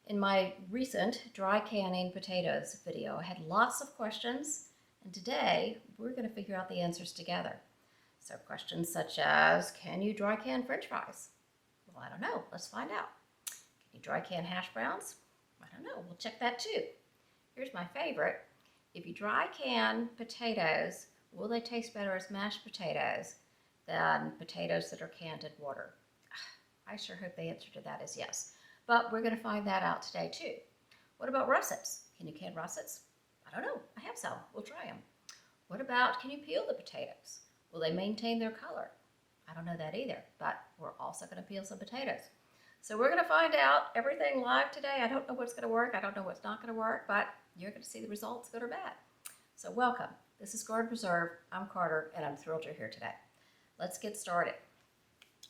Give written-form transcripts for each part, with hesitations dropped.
In my recent dry canning potatoes video, I had lots of questions, and today we're going to figure out the answers together. So questions such as, can you dry can French fries? Well, I don't know. Let's find out. Can you dry can hash browns? I don't know. We'll check that too. Here's my favorite. If you dry can potatoes, will they taste better as mashed potatoes than potatoes that are canned in water? I sure hope the answer to that is yes. But we're going to find that out today too. What about russets? Can you can russets? I don't know. I have some. We'll try them. What about, can you peel the potatoes? Will they maintain their color? I don't know that either, but we're also going to peel some potatoes. So we're going to find out everything live today. I don't know what's going to work. I don't know what's not going to work, but you're going to see the results, good or bad. So welcome. This is Garden Preserve. I'm Carter, and I'm thrilled you're here today. Let's get started.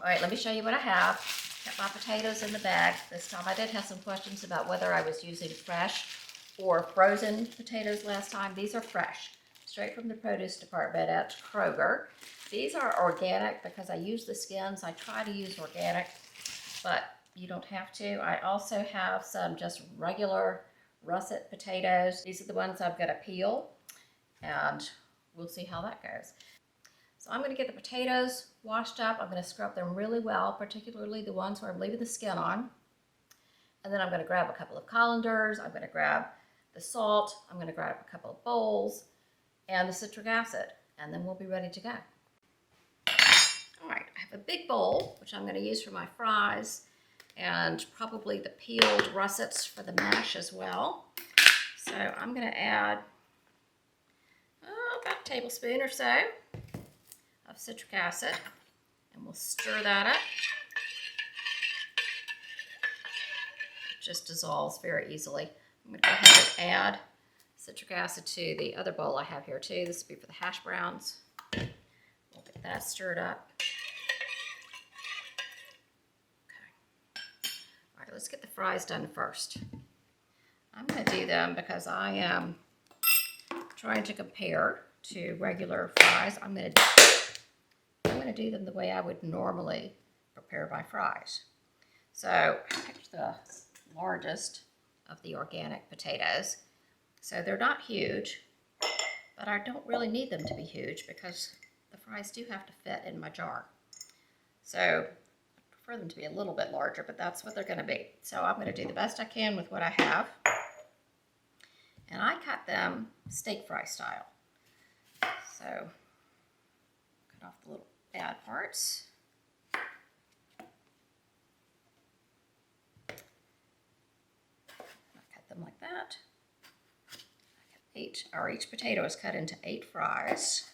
All right, let me show you what I have. Got my potatoes in the bag. This time I did have some questions about whether I was using fresh or frozen potatoes last time. These are fresh, straight from the produce department at Kroger. These are organic because I use the skins. I try to use organic, but you don't have to. I also have some just regular russet potatoes. These are the ones I'm going to peel, and we'll see how that goes. So I'm going to get the potatoes washed up. I'm going to scrub them really well, particularly the ones where I'm leaving the skin on. And then I'm going to grab a couple of colanders. I'm going to grab the salt. I'm going to grab a couple of bowls and the citric acid, and then we'll be ready to go. All right, I have a big bowl, which I'm going to use for my fries, and probably the peeled russets for the mash as well. So I'm going to add about a tablespoon or so of citric acid, and we'll stir that up. It just dissolves very easily. I'm going to go ahead and add citric acid to the other bowl I have here too. This will be for the hash browns. We'll get that stirred up. Okay. All right, let's get the fries done first. I'm going to do them because I am trying to compare to regular fries. I'm going to do them the way I would normally prepare my fries. So I picked the largest of the organic potatoes. So they're not huge, but I don't really need them to be huge because the fries do have to fit in my jar. So I prefer them to be a little bit larger, but that's what they're going to be. So I'm going to do the best I can with what I have. And I cut them steak fry style. So cut off the little bad parts. I cut them like that. Each potato is cut into 8 fries,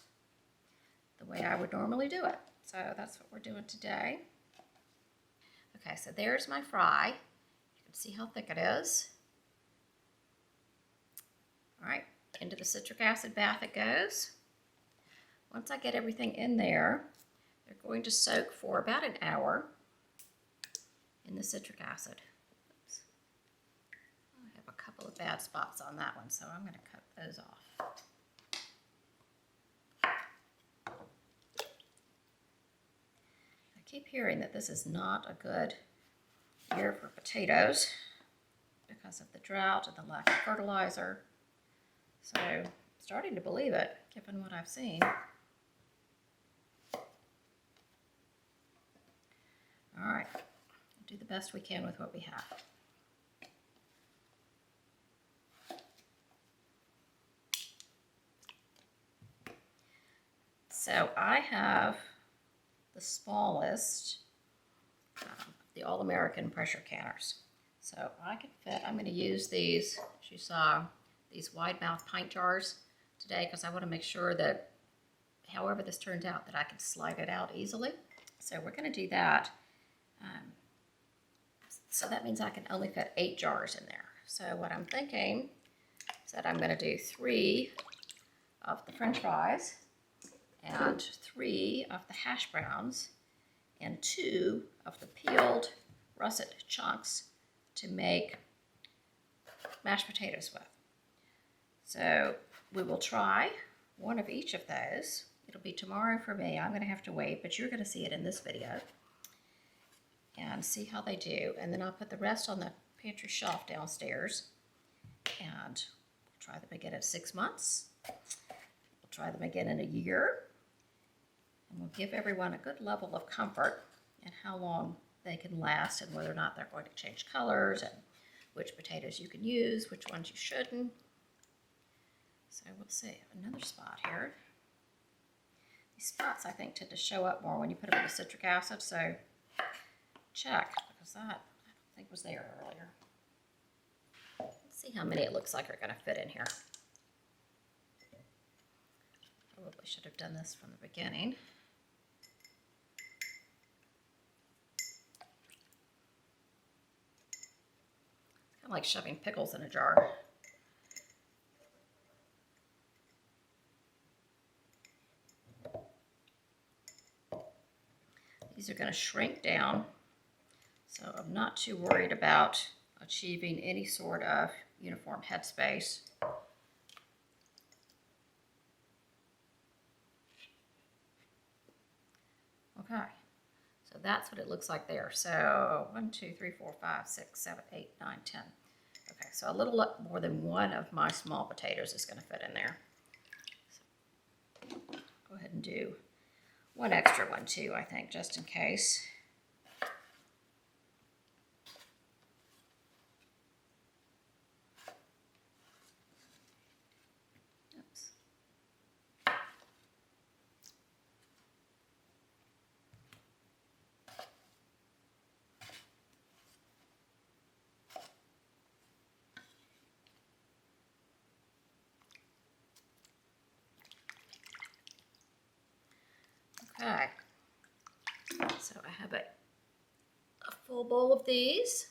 the way I would normally do it. So that's what we're doing today. Okay, so there's my fry. You can see how thick it is. All right, into the citric acid bath it goes. Once I get everything in there, they're going to soak for about an hour in the citric acid. Oops. I have a couple of bad spots on that one, so I'm going to cut those off. I keep hearing that this is not a good year for potatoes because of the drought and the lack of fertilizer. So I'm starting to believe it, given what I've seen. All right, we'll do the best we can with what we have. So I have the smallest, the All-American pressure canners. So I can fit, I'm going to use these, as you saw, these wide mouth pint jars today because I want to make sure that however this turns out that I can slide it out easily. So we're going to do that. So that means I can only fit 8 jars in there. So what I'm thinking is that I'm going to do 3 of the French fries and 3 of the hash browns and 2 of the peeled russet chunks to make mashed potatoes with. So we will try one of each of those. It'll be tomorrow for me. I'm going to have to wait, but you're going to see it in this video and see how they do. And then I'll put the rest on the pantry shelf downstairs. And we'll try them again at 6 months. We'll try them again in a year. And we'll give everyone a good level of comfort in how long they can last and whether or not they're going to change colors and which potatoes you can use, which ones you shouldn't. So we'll see. Another spot here. These spots, I think, tend to show up more when you put them in the citric acid, so check, because that I don't think was there earlier. Let's see how many it looks like are going to fit in here. Probably should have done this from the beginning. It's kind of like shoving pickles in a jar. These are going to shrink down, so I'm not too worried about achieving any sort of uniform headspace. Okay, so that's what it looks like there. So 1, 2, 3, 4, 5, 6, 7, 8, 9, 10. Okay, so a little more than one of my small potatoes is going to fit in there. So go ahead and do one extra one too, I think, just in case. Oops. Okay. So I have a full bowl of these.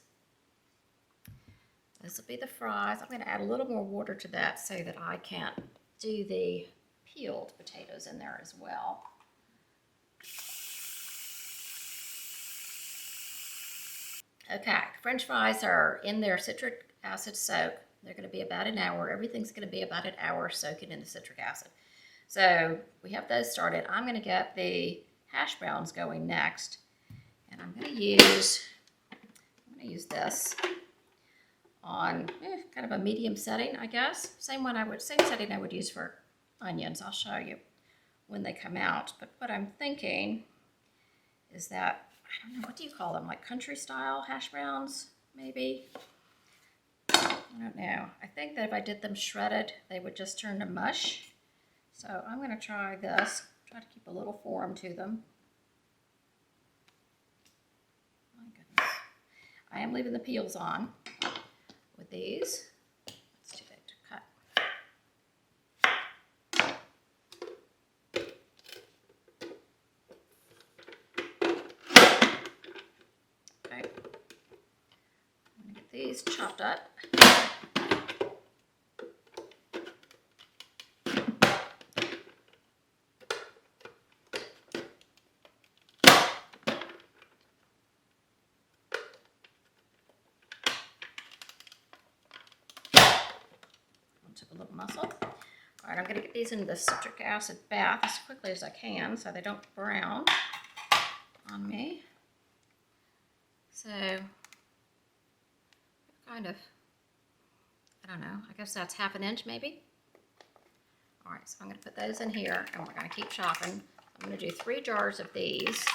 This will be the fries. I'm going to add a little more water to that so that I can do the peeled potatoes in there as well. Okay, French fries are in their citric acid soak. They're going to be about an hour. Everything's going to be about an hour soaking in the citric acid. So we have those started. I'm going to get the hash browns going next, and I'm going to use this on kind of a medium setting, I guess. Same setting I would use for onions. I'll show you when they come out. But what I'm thinking is that, I don't know, what do you call them? Like country style hash browns, maybe? I don't know. I think that if I did them shredded, they would just turn to mush. So I'm going to try this. Try to keep a little form to them. My goodness. I am leaving the peels on with these. It's too big to cut. Okay. I'm going to get these chopped up. Took a little muscle. All right, I'm going to get these into the citric acid bath as quickly as I can so they don't brown on me. So, kind of, I don't know, I guess that's half an inch maybe. All right, so I'm going to put those in here and we're going to keep chopping. I'm going to do 3 jars of these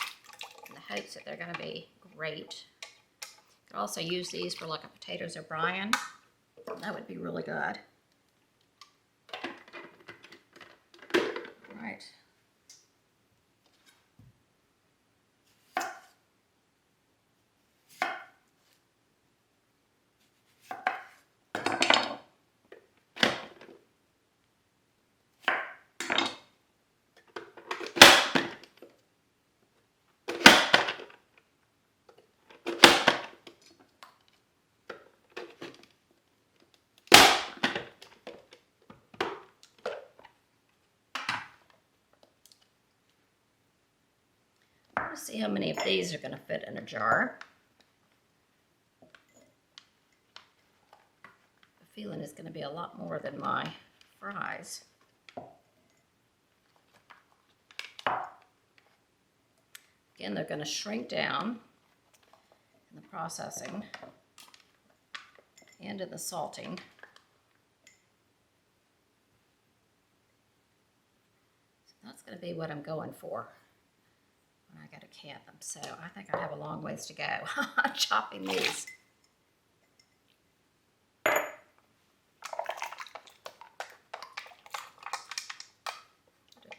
in the hopes that they're going to be great. You could also use these for like a potatoes O'Brien. That would be really good. Right. Let's see how many of these are going to fit in a jar. The feeling is going to be a lot more than my fries. Again, they're going to shrink down in the processing. into the salting. So that's going to be what I'm going for when I got to can them. So I think I have a long ways to go chopping these. At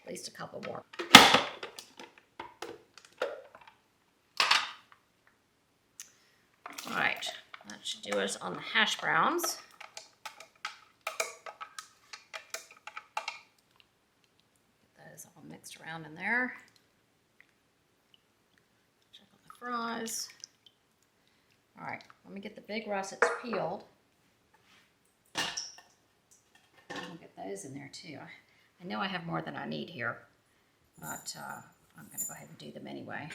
least a couple more. All right, that should do us on the hash browns. Get those all mixed around in there. Check on the fries. All right, let me get the big russets peeled. We'll get those in there too. I know I have more than I need here, but I'm going to go ahead and do them anyway.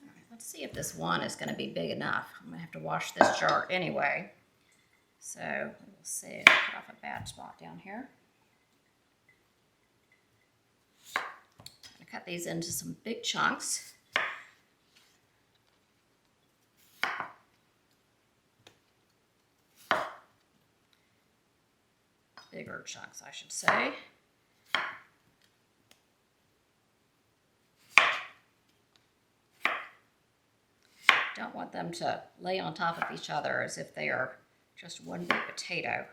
All right, let's see if this one is going to be big enough. I'm going to have to wash this jar anyway. So we'll see. Cut off a bad spot down here. I'm going to cut these into some big chunks. Bigger chunks, I should say. Don't want them to lay on top of each other as if they are just one big potato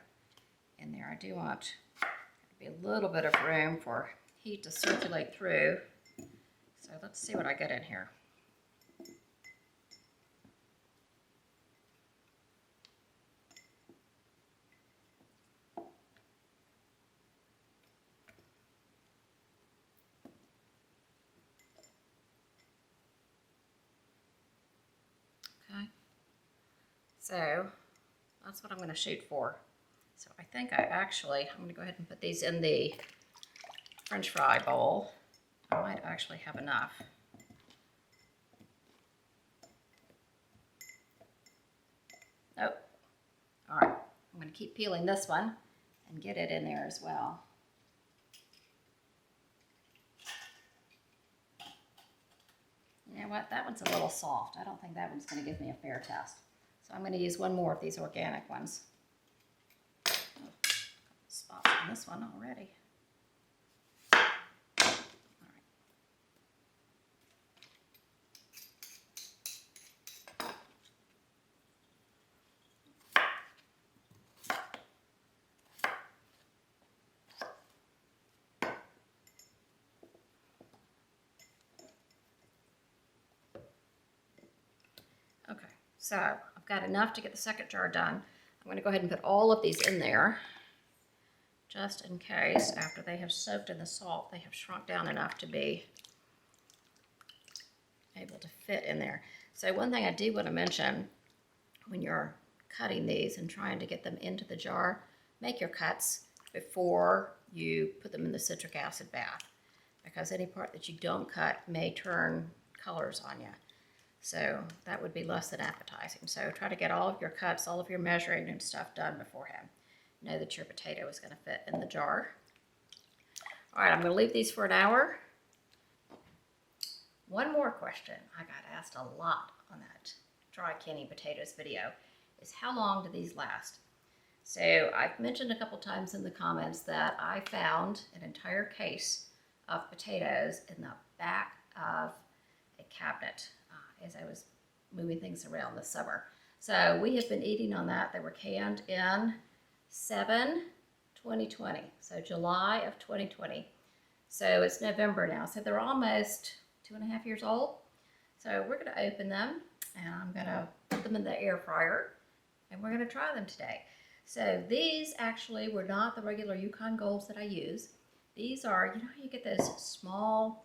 in there. I do want to be a little bit of room for heat to circulate through. So let's see what I get in here. Okay, so that's what I'm going to shoot for. So I think I'm going to go ahead and put these in the French fry bowl. I might actually have enough. Nope. All right, I'm going to keep peeling this one and get it in there as well. You know what, that one's a little soft. I don't think that one's going to give me a fair test. So I'm going to use one more of these organic ones. Oh, spots on this one already. All right. Okay, so I've got enough to get the second jar done. I'm going to go ahead and put all of these in there, just in case after they have soaked in the salt, they have shrunk down enough to be able to fit in there. So one thing I do want to mention, when you're cutting these and trying to get them into the jar, make your cuts before you put them in the citric acid bath, because any part that you don't cut may turn colors on you. So that would be less than appetizing. So try to get all of your cuts, all of your measuring and stuff done beforehand. Know that your potato is going to fit in the jar. All right, I'm going to leave these for an hour. One more question I got asked a lot on that dry canning potatoes video is how long do these last? So I've mentioned a couple times in the comments that I found an entire case of potatoes in the back of a cabinet as I was moving things around this summer. So we have been eating on that. They were canned in 7/2020, so July of 2020. So it's November now, so they're almost 2.5 years old. So we're going to open them, and I'm going to put them in the air fryer, and we're going to try them today. So these actually were not the regular Yukon Golds that I use. These are, you know how you get those small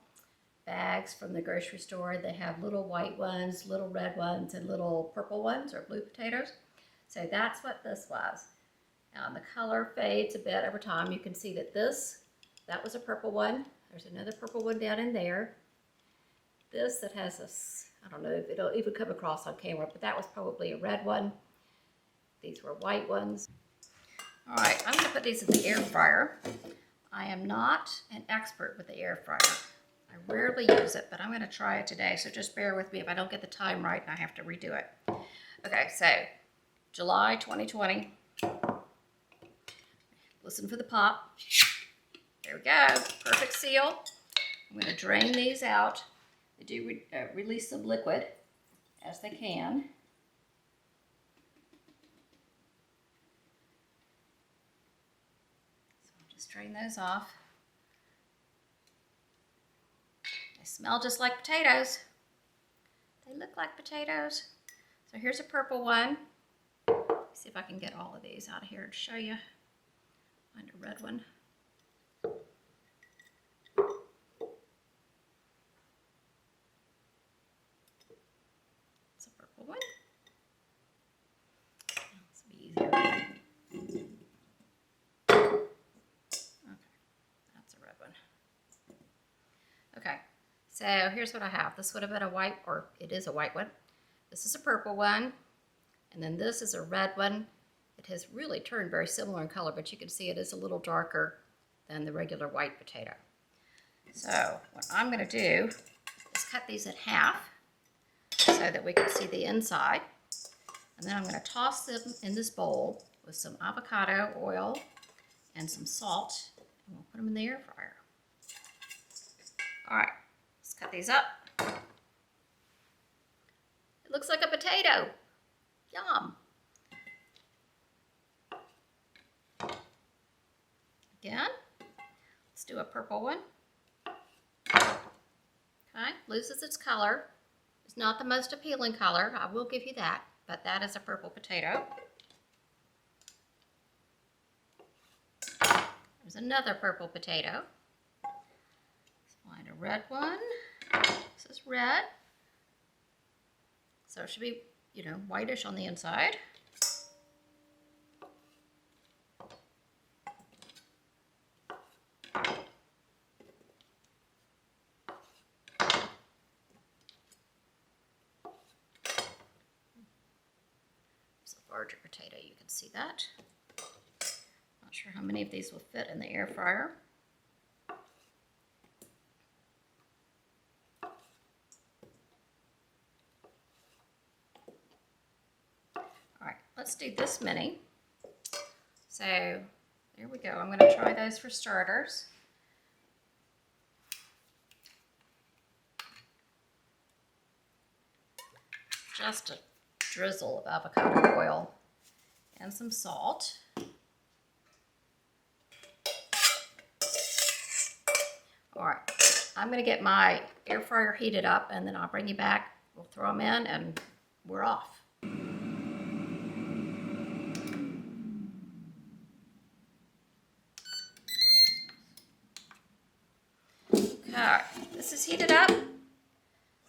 bags from the grocery store? They have little white ones, little red ones, and little purple ones or blue potatoes. So that's what this was. Now the color fades a bit over time. You can see that that was a purple one. There's another purple one down in there. This that has this, I don't know if it'll even come across on camera, but that was probably a red one. These were white ones. All right, I'm going to put these in the air fryer. I am not an expert with the air fryer. I rarely use it, but I'm going to try it today, so just bear with me if I don't get the time right and I have to redo it. Okay, so July 2020. Listen for the pop. There we go. Perfect seal. I'm going to drain these out. They do release some liquid as they can. So I'll just drain those off. They smell just like potatoes. They look like potatoes. So here's a purple one. See if I can get all of these out of here to show you. Find a red one. It's a purple one. This will be easier. Okay, that's a red one. Okay, so here's what I have. This would have been a white, or it is a white one. This is a purple one, and then this is a red one. It has really turned very similar in color, but you can see it is a little darker than the regular white potato. So what I'm going to do is cut these in half so that we can see the inside. And then I'm going to toss them in this bowl with some avocado oil and some salt, and we'll put them in the air fryer. All right, let's cut these up. It looks like a potato. Yum. Again, let's do a purple one. Okay, loses its color. It's not the most appealing color, I will give you that, but that is a purple potato. There's another purple potato. Let's find a red one. This is red. So it should be, you know, whitish on the inside. Larger potato, you can see that. Not sure how many of these will fit in the air fryer. All right, let's do this many. So there we go. I'm going to try those for starters. Just a drizzle of avocado oil and some salt. All right, I'm going to get my air fryer heated up and then I'll bring you back. We'll throw them in and we're off. Okay, this is heated up.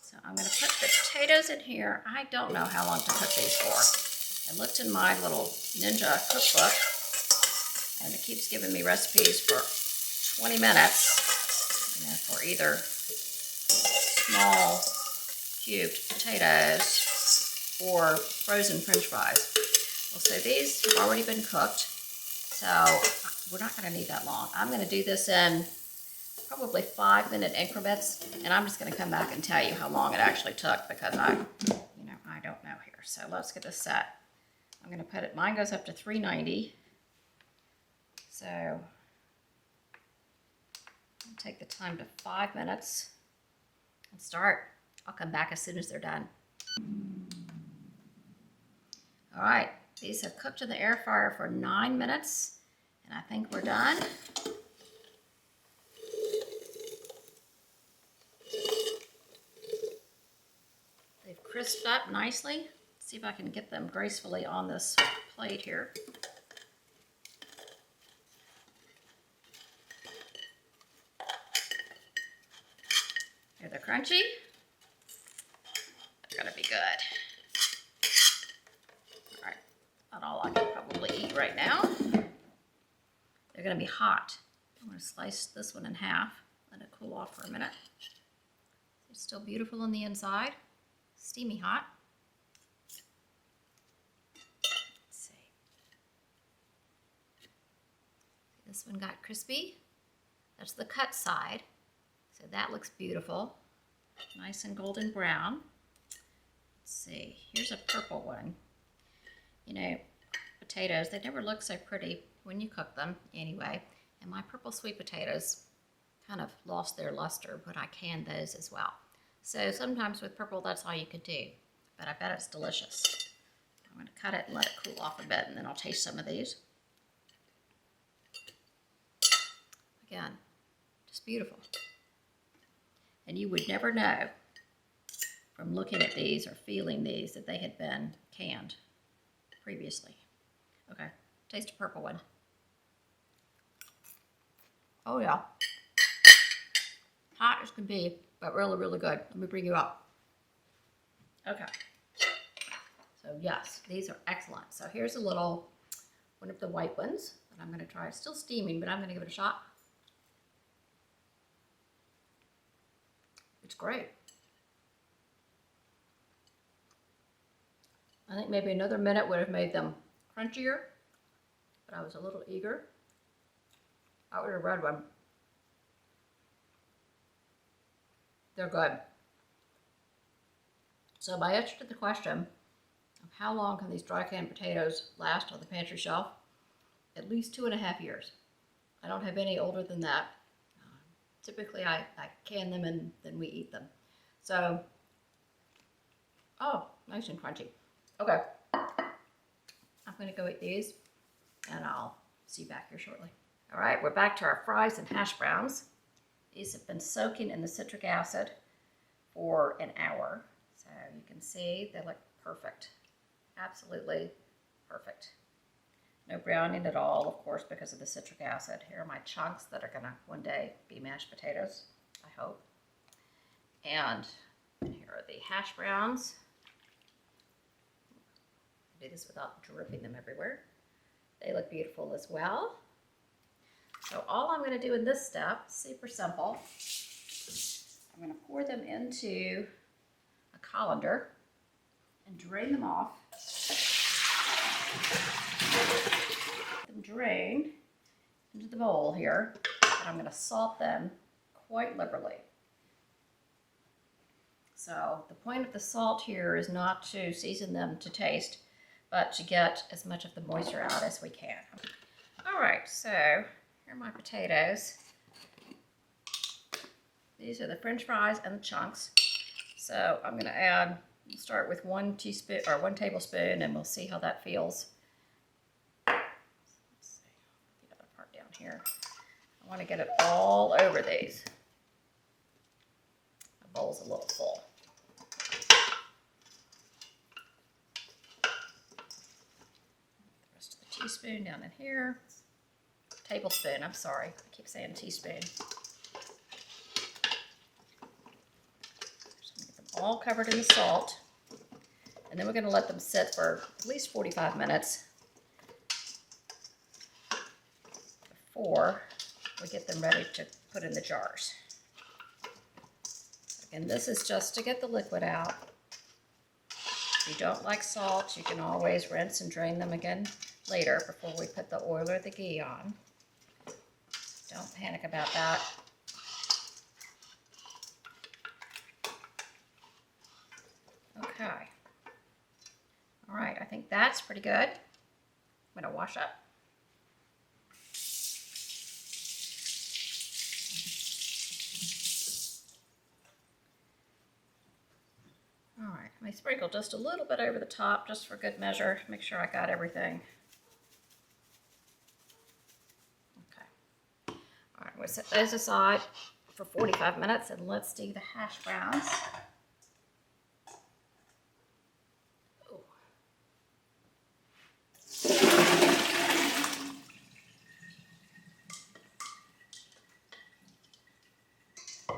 So I'm going to put the potatoes in here. I don't know how long to cook these for. I looked in my little Ninja cookbook, and it keeps giving me recipes for 20 minutes, you know, for either small cubed potatoes or frozen French fries. Well, so these have already been cooked, so we're not going to need that long. I'm going to do this in probably 5-minute increments, and I'm just going to come back and tell you how long it actually took because I don't know here. So let's get this set. I'm going to put it, mine goes up to 390. So I'll take the time to 5 minutes and start. I'll come back as soon as they're done. All right, these have cooked in the air fryer for 9 minutes, and I think we're done. They've crisped up nicely. Let's see if I can get them gracefully on this plate here. They're crunchy. They're gonna be good. All right, not all I can probably eat right now. They're gonna be hot. I'm gonna slice this one in half, let it cool off for a minute. It's still beautiful on the inside. Steamy hot. Let's see. This one got crispy. That's the cut side. So that looks beautiful. Nice and golden brown. Let's see, here's a purple one. You know, potatoes, they never look so pretty when you cook them anyway. And my purple sweet potatoes kind of lost their luster, but I canned those as well. So sometimes with purple, that's all you could do. But I bet it's delicious. I'm going to cut it and let it cool off a bit, and then I'll taste some of these. Again, just beautiful. And you would never know from looking at these or feeling these that they had been canned previously. Okay, taste a purple one. Oh yeah. Hot as can be, but really, really good. Let me bring you up. Okay. So yes, these are excellent. So here's a little, one of the white ones that I'm going to try. It's still steaming, but I'm going to give it a shot. It's great. I think maybe another minute would have made them crunchier, but I was a little eager. I would have red one. They're good. So my answer to the question of how long can these dry canned potatoes last on the pantry shelf? At least 2.5 years. I don't have any older than that. Typically I can them and then we eat them. So, oh, nice and crunchy. Okay, I'm gonna go eat these and I'll see you back here shortly. All right, we're back to our fries and hash browns. These have been soaking in the citric acid for an hour. So you can see they look perfect, absolutely perfect. No browning at all, of course, because of the citric acid. Here are my chunks that are gonna one day be mashed potatoes, I hope. And here are the hash browns. Do this without dripping them everywhere. They look beautiful as well. So all I'm going to do in this step, super simple, I'm going to pour them into a colander and drain them off. Let them drain into the bowl here, and I'm going to salt them quite liberally. So the point of the salt here is not to season them to taste, but to get as much of the moisture out as we can. All right, so here are my potatoes. These are the French fries and the chunks. So I'm gonna add, start with 1 teaspoon or 1 tablespoon, and we'll see how that feels. Let's see, the other part down here. I want to get it all over these. The bowl's a little full. Teaspoon down in here. Tablespoon, I'm sorry. I keep saying teaspoon. Just gonna get them all covered in the salt. And then we're going to let them sit for at least 45 minutes before we get them ready to put in the jars. And this is just to get the liquid out. If you don't like salt, you can always rinse and drain them again later before we put the oil or the ghee on. Don't panic about that. Okay. All right, I think that's pretty good. I'm gonna wash up. All right, let me sprinkle just a little bit over the top just for good measure. Make sure I got everything. All right, we'll set those aside for 45 minutes and let's do the hash browns. Ooh. All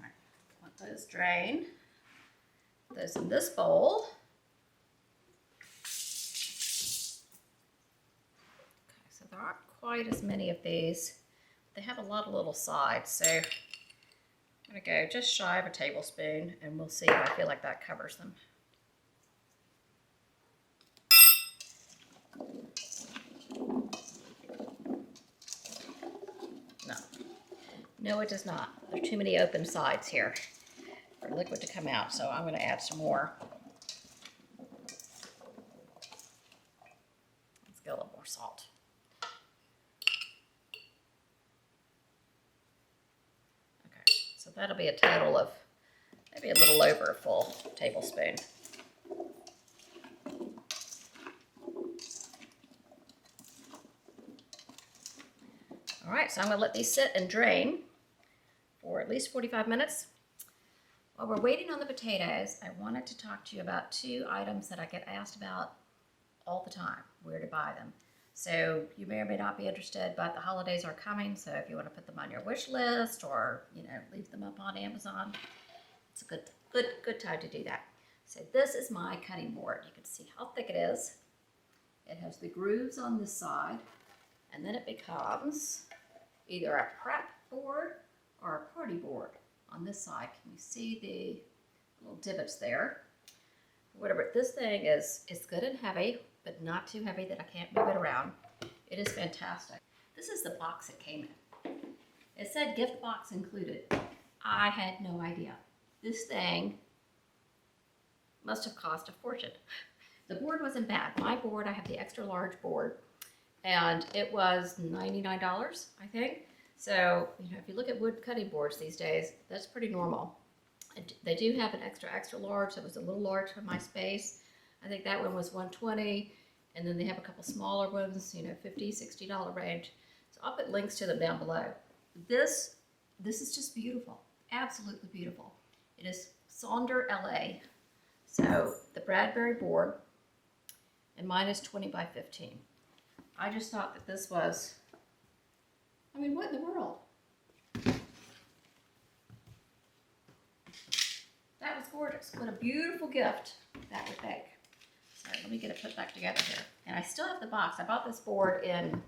right, let those drain. Put those in this bowl. There aren't quite as many of these. They have a lot of little sides, so I'm going to go just shy of a tablespoon, and we'll see if I feel like that covers them. No, it does not. There's too many open sides here for liquid to come out, so I'm going to add some more. Let's get a little more salt. Okay, so that'll be a total of maybe a little over a full tablespoon. All right, so I'm going to let these sit and drain for at least 45 minutes. While we're waiting on the potatoes, I wanted to talk to you about two items that I get asked about all the time, where to buy them. So you may or may not be interested, but the holidays are coming, so if you want to put them on your wish list or, leave them up on Amazon, it's a good time to do that. So this is my cutting board. You can see how thick it is. It has the grooves on this side, and then it becomes either a prep board or a party board on this side. Can you see the little divots there? Whatever, this thing is good and heavy, but not too heavy that I can't move it around. It is fantastic. This is the box it came in. It said gift box included. I had no idea. This thing must have cost a fortune. The board wasn't bad. My board, I have the extra large board, and it was $99, I think. So, if you look at wood cutting boards these days, that's pretty normal. And they do have an extra large that was a little large for my space. I think that one was $120, and then they have a couple smaller ones, $50, $60 range. So I'll put links to them down below. This is just beautiful, absolutely beautiful. It is Sonder LA. So the Bradbury board, and mine is 20 by 15. I just thought that this was, what in the world? That was gorgeous. What a beautiful gift that would make. So let me get it put back together here. And I still have the box. I bought this board in,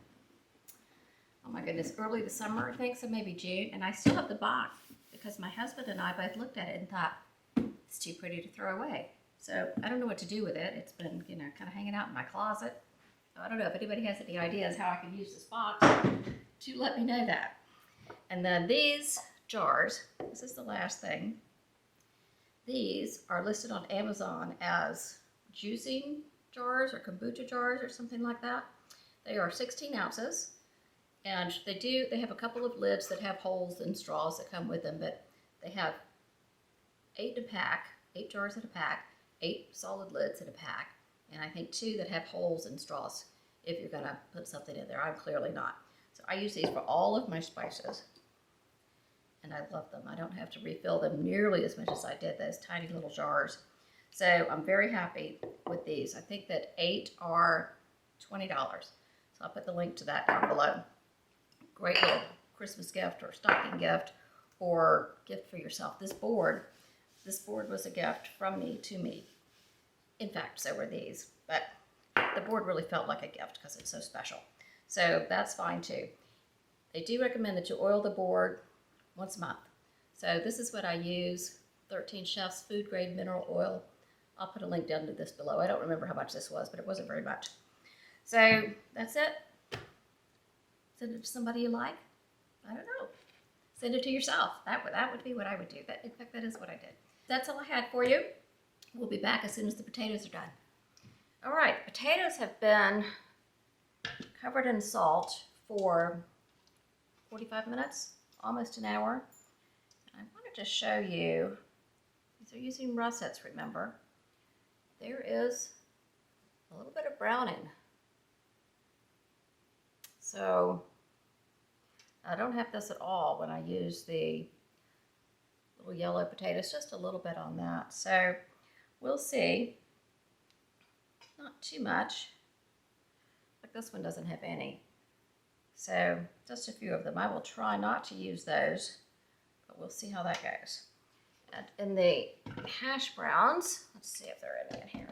oh my goodness, early this summer, I think, so maybe June. And I still have the box because my husband and I both looked at it and thought, it's too pretty to throw away. So I don't know what to do with it. It's been, kind of hanging out in my closet. So I don't know if anybody has any ideas how I can use this box, to let me know that. And then these jars, this is the last thing. These are listed on Amazon as juicing jars or kombucha jars or something like that. They are 16 ounces, and they have a couple of lids that have holes and straws that come with them, but they have 8 jars in a pack, 8 solid lids in a pack, and I think 2 that have holes and straws if you're gonna put something in there. I'm clearly not. So I use these for all of my spices, and I love them. I don't have to refill them nearly as much as I did those tiny little jars. So I'm very happy with these. I think that 8 are $20. So I'll put the link to that down below. Great little Christmas gift or stocking gift or gift for yourself. This board was a gift from me to me. In fact, so were these, but the board really felt like a gift because it's so special. So that's fine too. They do recommend that you oil the board once a month. So this is what I use, 13 Chefs Food Grade Mineral Oil. I'll put a link down to this below. I don't remember how much this was, but it wasn't very much. So that's it. Send it to somebody you like. I don't know. Send it to yourself. That would be what I would do. In fact, that is what I did. That's all I had for you. We'll be back as soon as the potatoes are done. All right, potatoes have been covered in salt for 45 minutes, almost an hour. I wanted to show you, these are using russets, remember. There is a little bit of browning. So I don't have this at all when I use the little yellow potatoes, just a little bit on that. So we'll see. Not too much. Like this one doesn't have any. So just a few of them. I will try not to use those, but we'll see how that goes. And in the hash browns, let's see if there are any in here.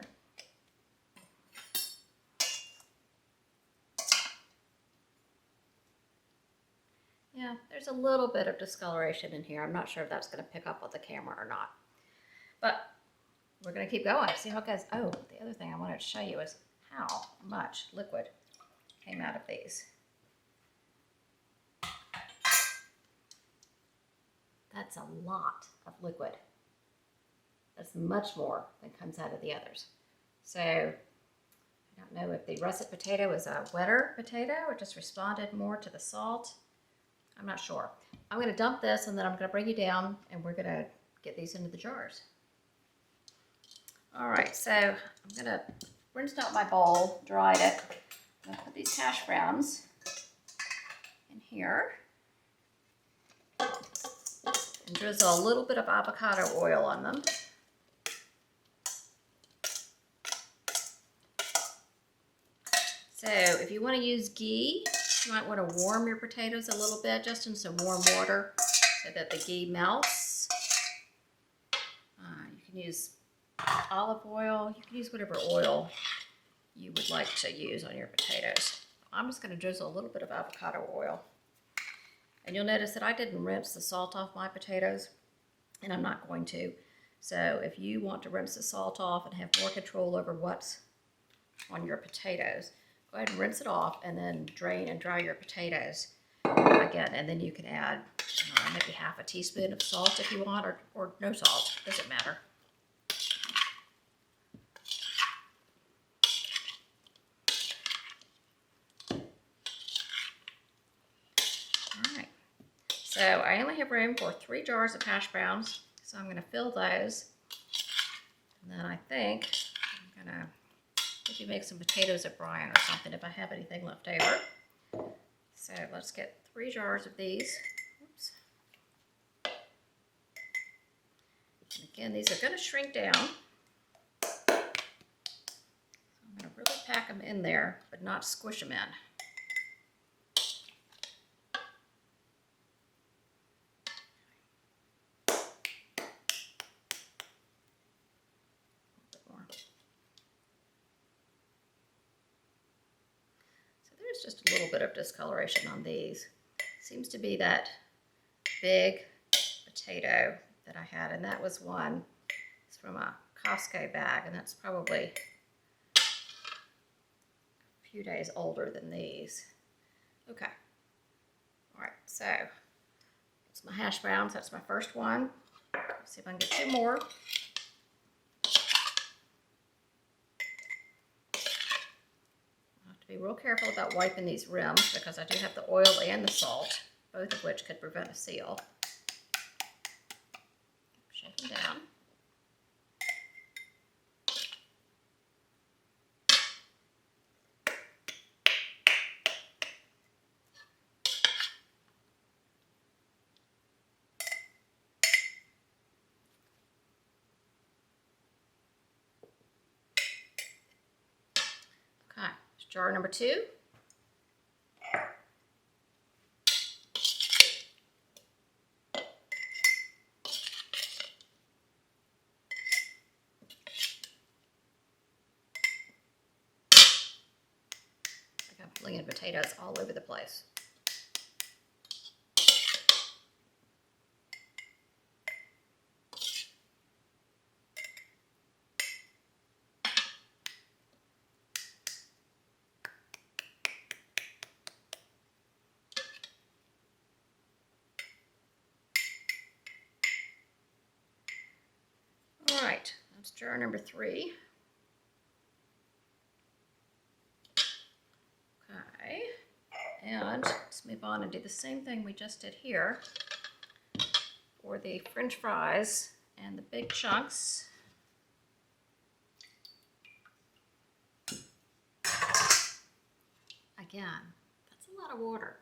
Yeah, there's a little bit of discoloration in here. I'm not sure if that's going to pick up on the camera or not. But we're going to keep going, see how it goes. Oh, the other thing I wanted to show you is how much liquid came out of these. That's a lot of liquid. That's much more than comes out of the others. So I don't know if the russet potato is a wetter potato or just responded more to the salt. I'm not sure. I'm going to dump this and then I'm going to bring you down and we're going to get these into the jars. All right, so I'm going to rinsed out my bowl, dried it. I'm going to put these hash browns in here and drizzle a little bit of avocado oil on them. So if you want to use ghee, you might want to warm your potatoes a little bit, just in some warm water so that the ghee melts. You can use olive oil. You can use whatever oil you would like to use on your potatoes. I'm just going to drizzle a little bit of avocado oil. And you'll notice that I didn't rinse the salt off my potatoes, and I'm not going to. So if you want to rinse the salt off and have more control over what's on your potatoes, go ahead and rinse it off and then drain and dry your potatoes again. And then you can add maybe half a teaspoon of salt if you want, or no salt, doesn't matter. So I only have room for 3 jars of hash browns, so I'm going to fill those. And then I think I'm going to maybe make some potatoes at brine or something if I have anything left over. So let's get 3 jars of these. Oops. And again, these are going to shrink down. So I'm going to really pack them in there, but not squish them in. Just a little bit of discoloration on these. Seems to be that big potato that I had, and that was one. It's from a Costco bag, and that's probably a few days older than these. Okay. All right, so it's my hash browns. That's my first one. Let's see if I can get 2 more. Be real careful about wiping these rims because I do have the oil and the salt, both of which could prevent a seal. Shake them down. Okay, jar number 2. I got flinging potatoes all over the place. All right, that's jar number 3. Okay, and let's move on and do the same thing we just did here for the French fries and the big chunks. Again, that's a lot of water.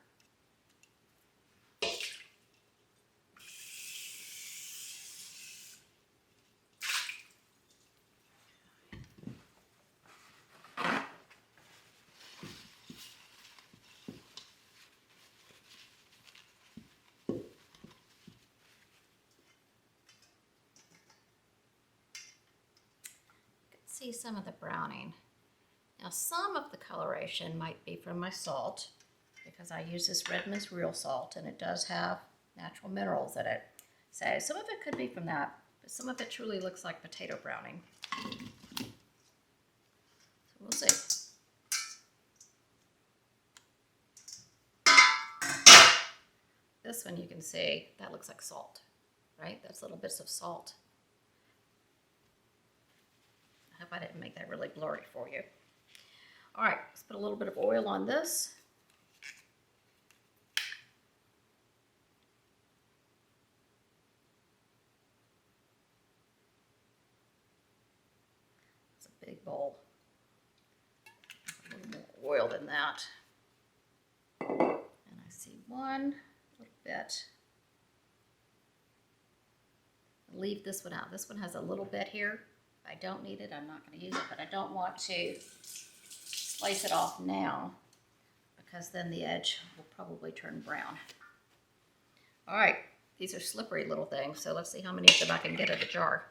See some of the browning. Now some of the coloration might be from my salt because I use this Redmond's Real Salt and it does have natural minerals in it. So some of it could be from that, but some of it truly looks like potato browning. So we'll see. This one you can see, that looks like salt. right? That's little bits of salt. I hope I didn't make that really blurry for you. All right, let's put a little bit of oil on this. It's a big bowl. A little more oil than that. And I see one little bit. I'll leave this one out. This one has a little bit here. If I don't need it, I'm not going to use it, but I don't want to slice it off now because then the edge will probably turn brown. All right, these are slippery little things, so let's see how many of them I can get in the jar.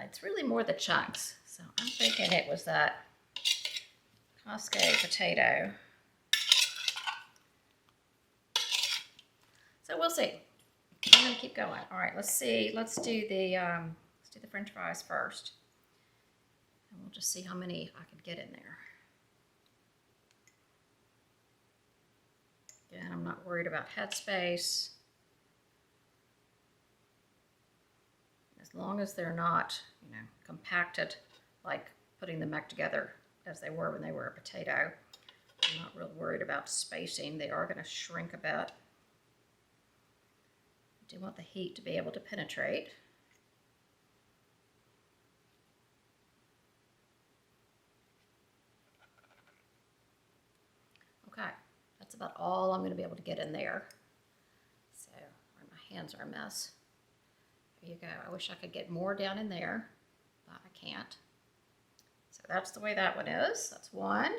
It's really more the chunks, so I'm thinking it was that Costco potato. So we'll see. I'm gonna keep going. All right, let's see. Let's do the French fries first, and we'll just see how many I can get in there. Again, I'm not worried about headspace. As long as they're not, you know, compacted, like putting them back together as they were when they were a potato. I'm not real worried about spacing. They are going to shrink a bit. I do want the heat to be able to penetrate. Okay, that's about all I'm going to be able to get in there. So, my hands are a mess. There you go. I wish I could get more down in there, but I can't. So that's the way that one is. That's one.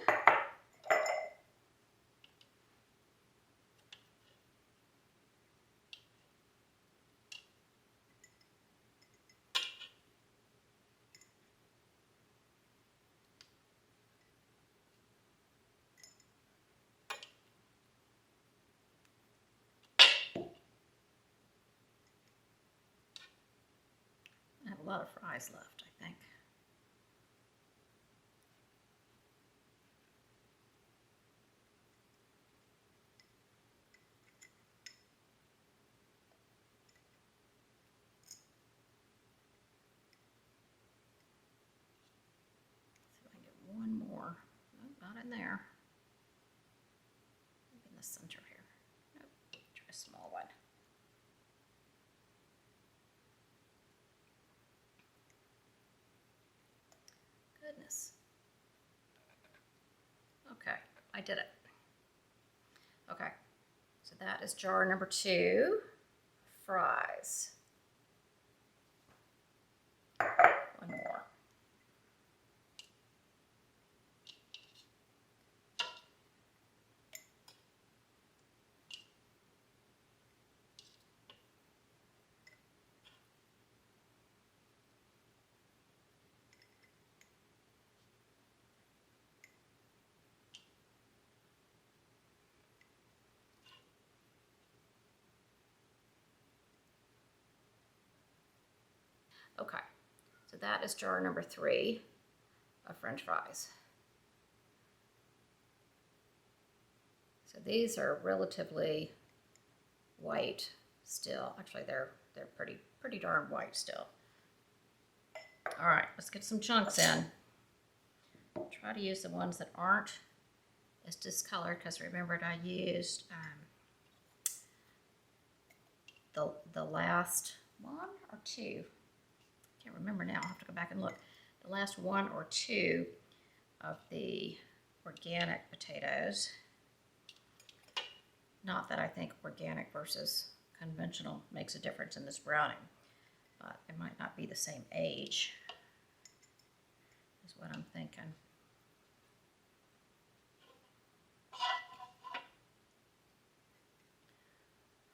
I have a lot of fries left, I think. See if I can get one more. Oh, not in there. Maybe in the center here. Nope. Try a small one. Goodness. Okay, I did it. Okay, so that is jar number 2, fries. One more. Okay, so that is jar number 3 of French fries. So these are relatively white still. Actually, they're pretty darn white still. All right, let's get some chunks in. Try to use the ones that aren't as discolored, because remembered I used the last 1 or 2. Can't remember now. I'll have to go back and look. The last 1 or 2 of the organic potatoes. Not that I think organic versus conventional makes a difference in this browning, but it might not be the same age, is what I'm thinking.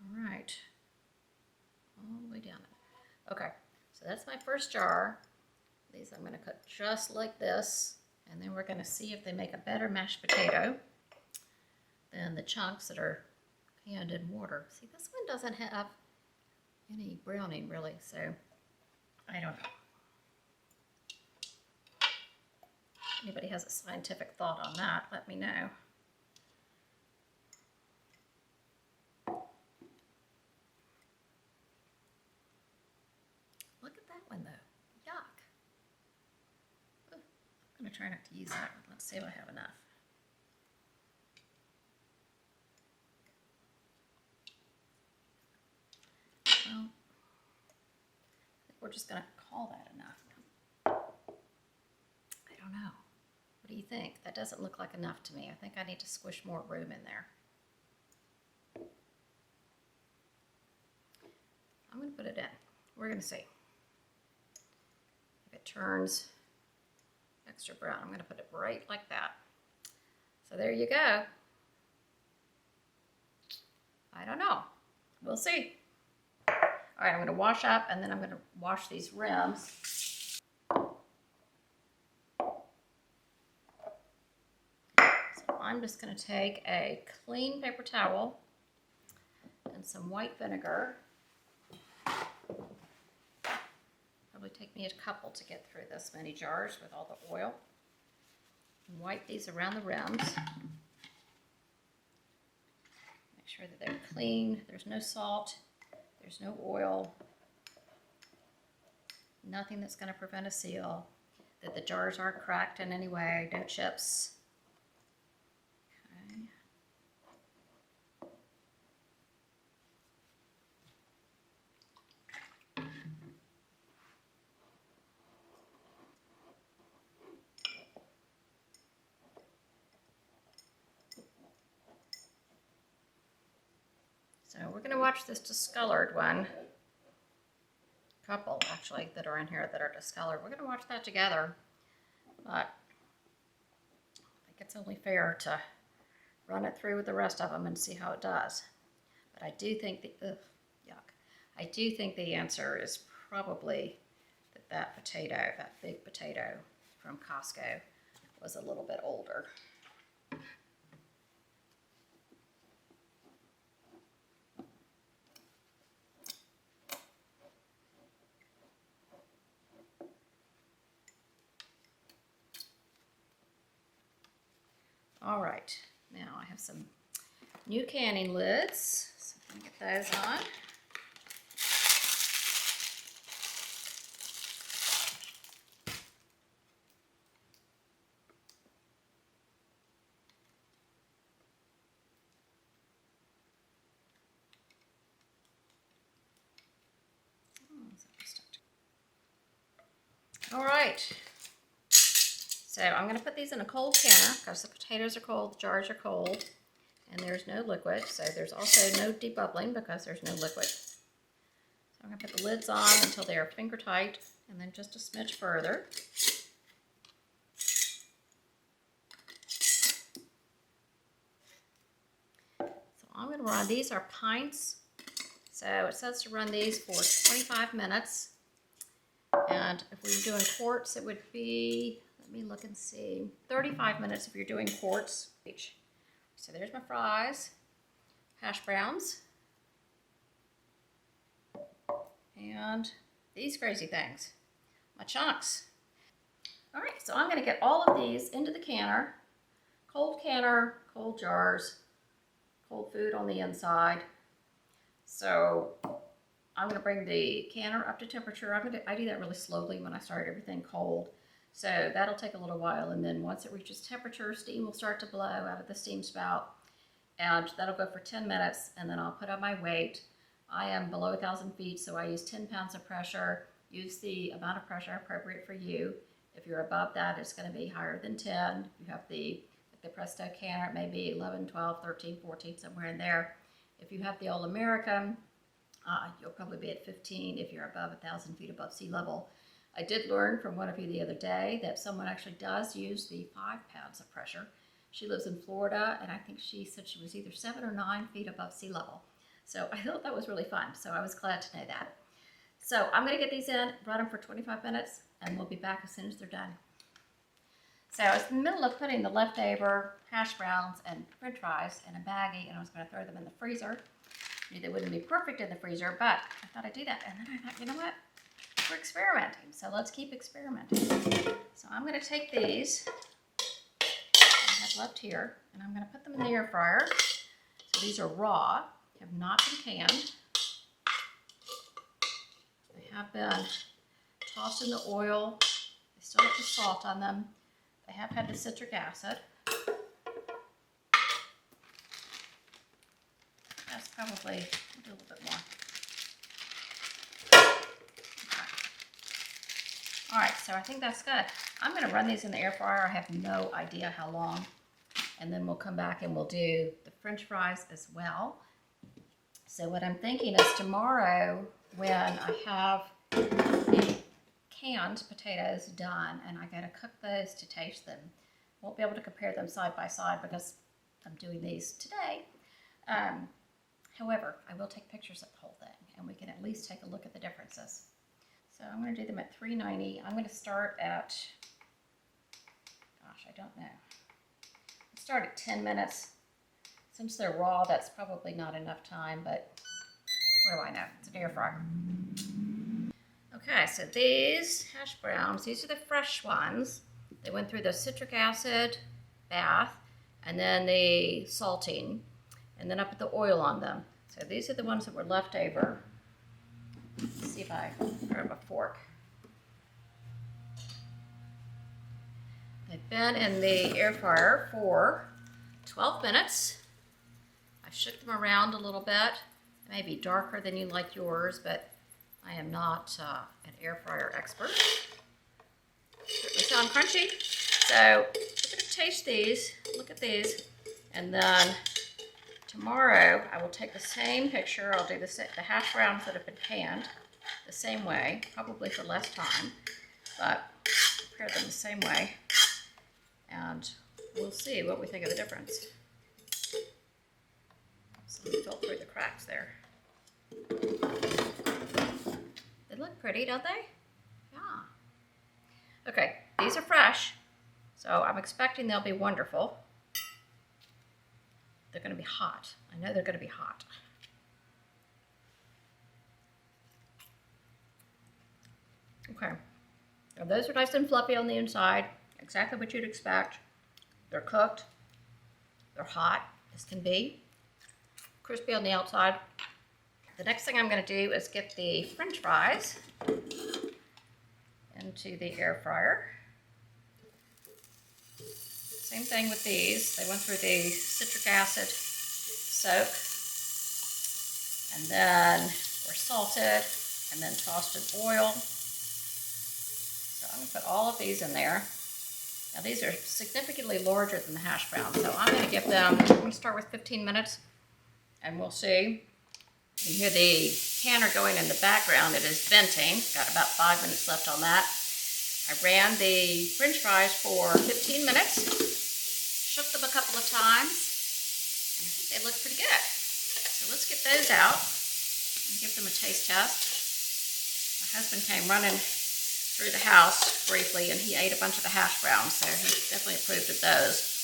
All right, all the way down. Okay, so that's my first jar. These I'm going to cut just like this, and then we're going to see if they make a better mashed potato than the chunks that are canned in water. See, this one doesn't have any browning really, so I don't know. If anybody has a scientific thought on that, let me know. Look at that one though. Yuck. Ooh, I'm going to try not to use that one. Let's see if I have enough. Well, I think we're just going to call that enough. I don't know. What do you think? That doesn't look like enough to me. I think I need to squish more room in there. I'm going to put it in. We're going to see. If it turns extra brown, I'm going to put it right like that. So there you go. I don't know. We'll see. All right, I'm going to wash up and then I'm going to wash these rims. So I'm just going to take a clean paper towel and some white vinegar. Probably take me a couple to get through this many jars with all the oil. And wipe these around the rims. Make sure that they're clean. There's no salt. There's no oil. Nothing that's going to prevent a seal. That the jars aren't cracked in any way. No chips. Okay. So we're going to watch this discolored one. Couple actually that are in here that are discolored. We're going to watch that together. But I think it's only fair to run it through with the rest of them and see how it does. But I do think I do think the answer is probably that potato, that big potato from Costco, was a little bit older. All right, now I have some new canning lids, so I'm going to get those on. All right, so I'm going to put these in a cold canner because the potatoes are cold, the jars are cold, and there's no liquid. So there's also no debubbling because there's no liquid. So I'm going to put the lids on until they are finger tight, and then just a smidge further. So I'm going to run, these are pints. So it says to run these for 25 minutes. And if we were doing quarts, it would be, let me look and see, 35 minutes if you're doing quarts each. So there's my fries, hash browns, and these crazy things, my chunks. All right, so I'm going to get all of these into the canner, cold jars, cold food on the inside. So I'm going to bring the canner up to temperature. I do that really slowly when I start everything cold. So that'll take a little while, and then once it reaches temperature, steam will start to blow out of the steam spout, and that'll go for 10 minutes, and then I'll put on my weight. I am below 1,000 feet, so I use 10 pounds of pressure. Use the amount of pressure appropriate for you. If you're above that, it's going to be higher than 10. If you have the Presto canner, it may be 11, 12, 13, 14, somewhere in there. If you have the All American, you'll probably be at 15 if you're above 1,000 feet above sea level. I did learn from one of you the other day that someone actually does use the 5 pounds of pressure. She lives in Florida, and I think she said she was either 7 or 9 feet above sea level. So I thought that was really fun, so I was glad to know that. So I'm going to get these in, run them for 25 minutes, and we'll be back as soon as they're done. So I was in the middle of putting the leftover hash browns and french fries in a baggie, and I was going to throw them in the freezer. Knew they wouldn't be perfect in the freezer, but I thought I'd do that. And then I thought, you know what? We're experimenting, so let's keep experimenting. So I'm going to take these I have left here, and I'm going to put them in the air fryer. So these are raw, have not been canned. They have been tossed in the oil. They still have the salt on them. They have had the citric acid. That's probably, I'll do a little bit more. All right, so I think that's good. I'm going to run these in the air fryer. I have no idea how long. And then we'll come back and we'll do the French fries as well. So what I'm thinking is tomorrow when I have the canned potatoes done and I got to cook those to taste them, won't be able to compare them side by side because I'm doing these today. However, I will take pictures of the whole thing and we can at least take a look at the differences. So I'm going to do them at 390. I'm going to start at, gosh, I don't know. I'll start at 10 minutes. Since they're raw, that's probably not enough time, but what do I know? It's an air fryer. Okay, so these hash browns, these are the fresh ones. They went through the citric acid bath and then the salting, and then I put the oil on them. So these are the ones that were left over. Let's see if I grab a fork. They've been in the air fryer for 12 minutes. I've shook them around a little bit. It may be darker than you like yours, but I am not an air fryer expert. Certainly sound crunchy. So we're going to taste these, look at these, and then tomorrow I will take the same picture. I'll do the hash browns that have been canned the same way, probably for less time, but prepare them the same way, and we'll see what we think of the difference. Some fell through the cracks there. They look pretty, don't they? Yeah. Okay, these are fresh, so I'm expecting they'll be wonderful. They're going to be hot. I know they're going to be hot. Okay. Now those are nice and fluffy on the inside. Exactly what you'd expect. They're cooked. They're hot as can be. Crispy on the outside. The next thing I'm going to do is get the French fries into the air fryer. Same thing with these. They went through the citric acid soak and then were salted and then tossed in oil. So I'm going to put all of these in there. Now these are significantly larger than the hash browns, so I'm going to give them, I'm going to start with 15 minutes and we'll see. You can hear the canner going in the background. It is venting. Got about 5 minutes left on that. I ran the French fries for 15 minutes. Shook them a couple of times, and I think they look pretty good. So let's get those out and give them a taste test. My husband came running through the house briefly, and he ate a bunch of the hash browns, so he definitely approved of those.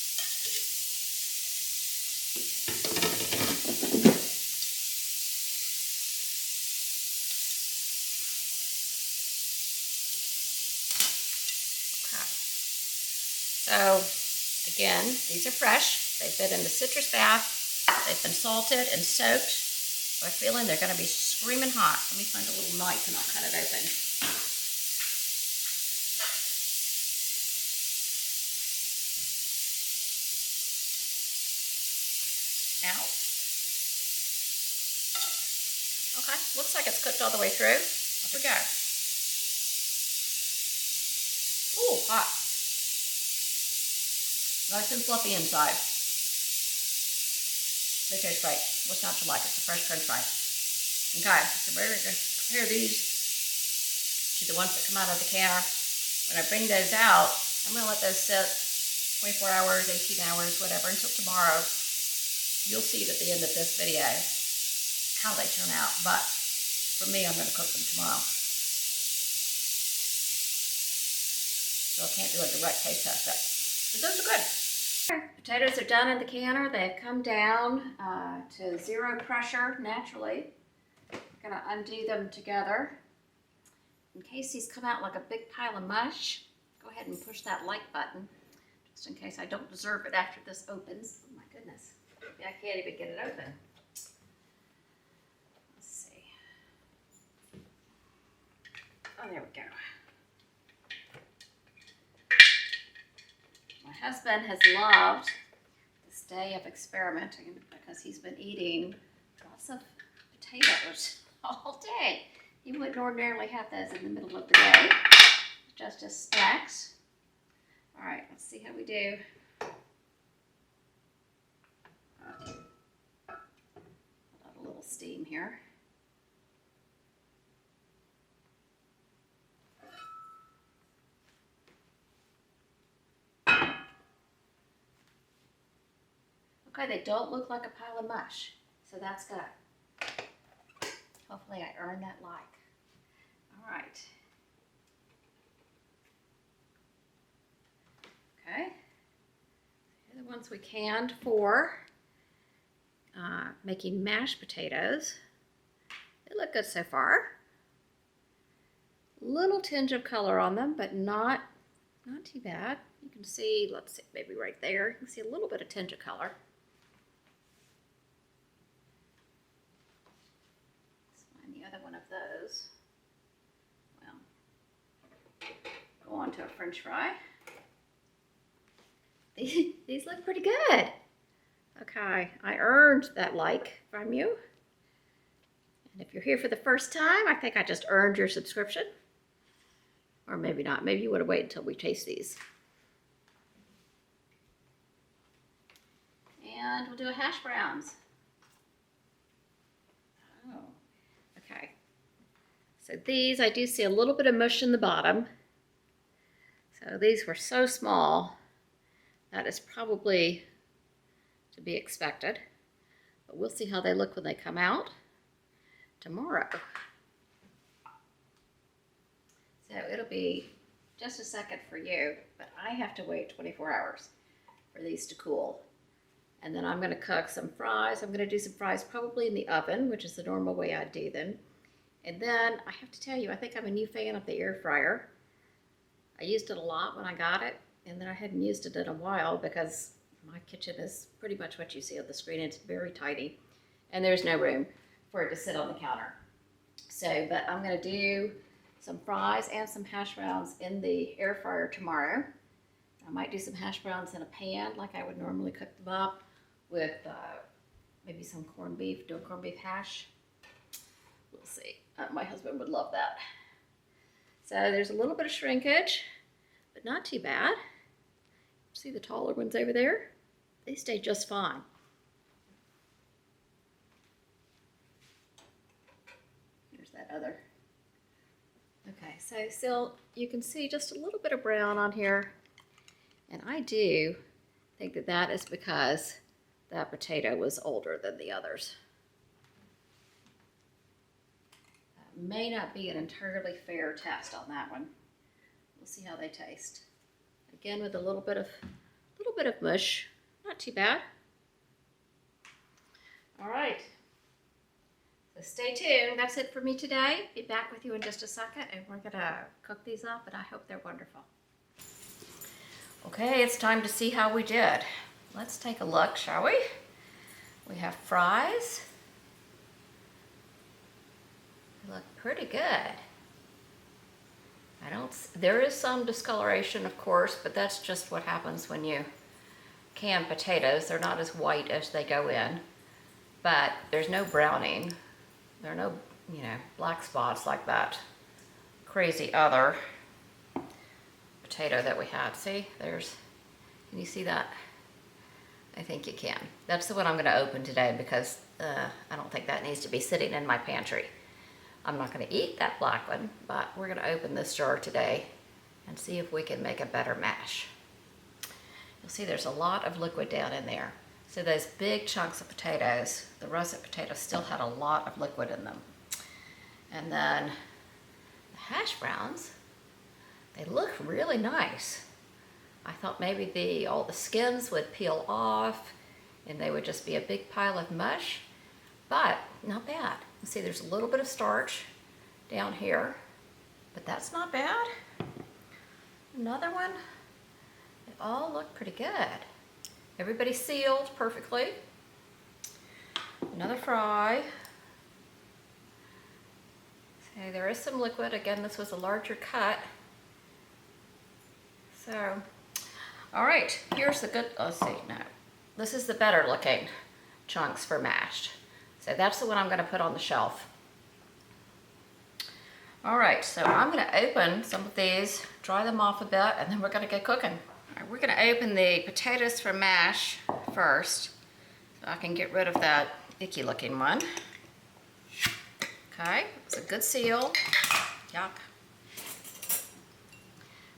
Okay. So again, these are fresh. They've been in the citrus bath. They've been salted and soaked. So I have a feeling they're going to be screaming hot. Let me find a little knife and I'll cut it open. Ow. Okay, looks like it's cooked all the way through. Off we go. Ooh, hot. Nice and fluffy inside. They taste great. What's not to like? It's a fresh French fry. Okay, so we're going to compare these to the ones that come out of the canner. When I bring those out, I'm going to let those sit 24 hours, 18 hours, whatever, until tomorrow. You'll see it at the end of this video how they turn out, but for me, I'm going to cook them tomorrow. So I can't do a direct taste test yet. But those are good. Potatoes are done in the canner. They've come down to 0 pressure naturally. I'm gonna undo them together. In case these come out like a big pile of mush, go ahead and push that like button, just in case I don't deserve it after this opens. Oh my goodness, maybe I can't even get it open. Let's see. Oh, there we go. My husband has loved this day of experimenting because he's been eating lots of potatoes all day. You wouldn't ordinarily have those in the middle of the day, just as snacks. All right, let's see how we do. Let out a little steam here. Okay, they don't look like a pile of mush, so that's good. Hopefully I earned that like. All right. Okay. Here are the ones we canned for making mashed potatoes. They look good so far. Little tinge of color on them, but not too bad. You can see, let's see, maybe right there, you can see a little bit of tinge of color. One of those. Well, go on to a French fry. These look pretty good. Okay, I earned that like from you. And if you're here for the first time, I think I just earned your subscription. Or maybe not. Maybe you would have waited until we taste these. And we'll do a hash browns. Oh. Okay, so these, I do see a little bit of mush in the bottom. So these were so small, that is probably to be expected. But we'll see how they look when they come out tomorrow. So it'll be just a second for you, but I have to wait 24 hours for these to cool. And then I'm going to cook some fries. I'm going to do some fries probably in the oven, which is the normal way I do them. And then I have to tell you, I think I'm a new fan of the air fryer. I used it a lot when I got it, and then I hadn't used it in a while because my kitchen is pretty much what you see on the screen. It's very tidy, and there's no room for it to sit on the counter. So, but I'm going to do some fries and some hash browns in the air fryer tomorrow. I might do some hash browns in a pan like I would normally cook them up, with maybe some corned beef, do a corned beef hash. We'll see. My husband would love that. So there's a little bit of shrinkage, but not too bad. See the taller ones over there? They stay just fine. Here's that other. Okay, so still you can see just a little bit of brown on here. And I do think that that is because that potato was older than the others. That may not be an entirely fair test on that one. We'll see how they taste. Again, with a little bit of mush, not too bad. All right. So stay tuned. That's it for me today. Be back with you in just a second, and we're gonna cook these up, and I hope they're wonderful. Okay, it's time to see how we did. Let's take a look, shall we? We have fries. They look pretty good. There is some discoloration, of course, but that's just what happens when you can potatoes. They're not as white as they go in, but there's no browning. There are no, black spots like that crazy other potato that we had. See, can you see that? I think you can. That's the one I'm going to open today because I don't think that needs to be sitting in my pantry. I'm not going to eat that black one, but we're going to open this jar today and see if we can make a better mash. You'll see there's a lot of liquid down in there. So those big chunks of potatoes, the russet potatoes, still had a lot of liquid in them. And then the hash browns, they look really nice. I thought maybe all the skins would peel off and they would just be a big pile of mush, but not bad. You see there's a little bit of starch down here, but that's not bad. Another one. They all look pretty good. Everybody sealed perfectly. Another fry. So there is some liquid. Again, this was a larger cut. So, all right, here's the good, let's see, no. This is the better looking chunks for mashed. So that's the one I'm gonna put on the shelf. All right, so I'm gonna open some of these, dry them off a bit, and then we're gonna get cooking. All right, we're gonna open the potatoes for mash first, so I can get rid of that icky looking one. Okay, it's a good seal. Yuck.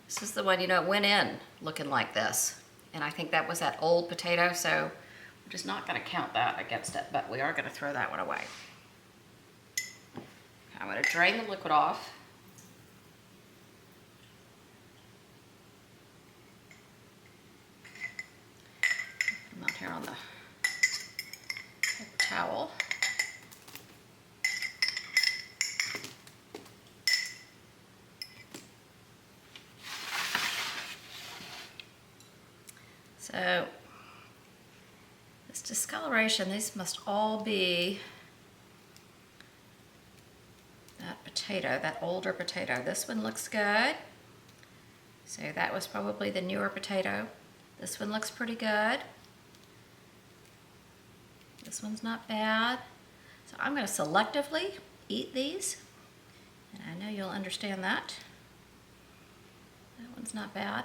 This is the one, you know, it went in looking like this. And I think that was that old potato, so we're just not gonna count that against it, but we are gonna throw that one away. I'm gonna drain the liquid off. Put them out here on the paper towel. So this discoloration, these must all be that potato, that older potato. This one looks good. So that was probably the newer potato. This one looks pretty good. This one's not bad. So I'm going to selectively eat these, and I know you'll understand that. That one's not bad.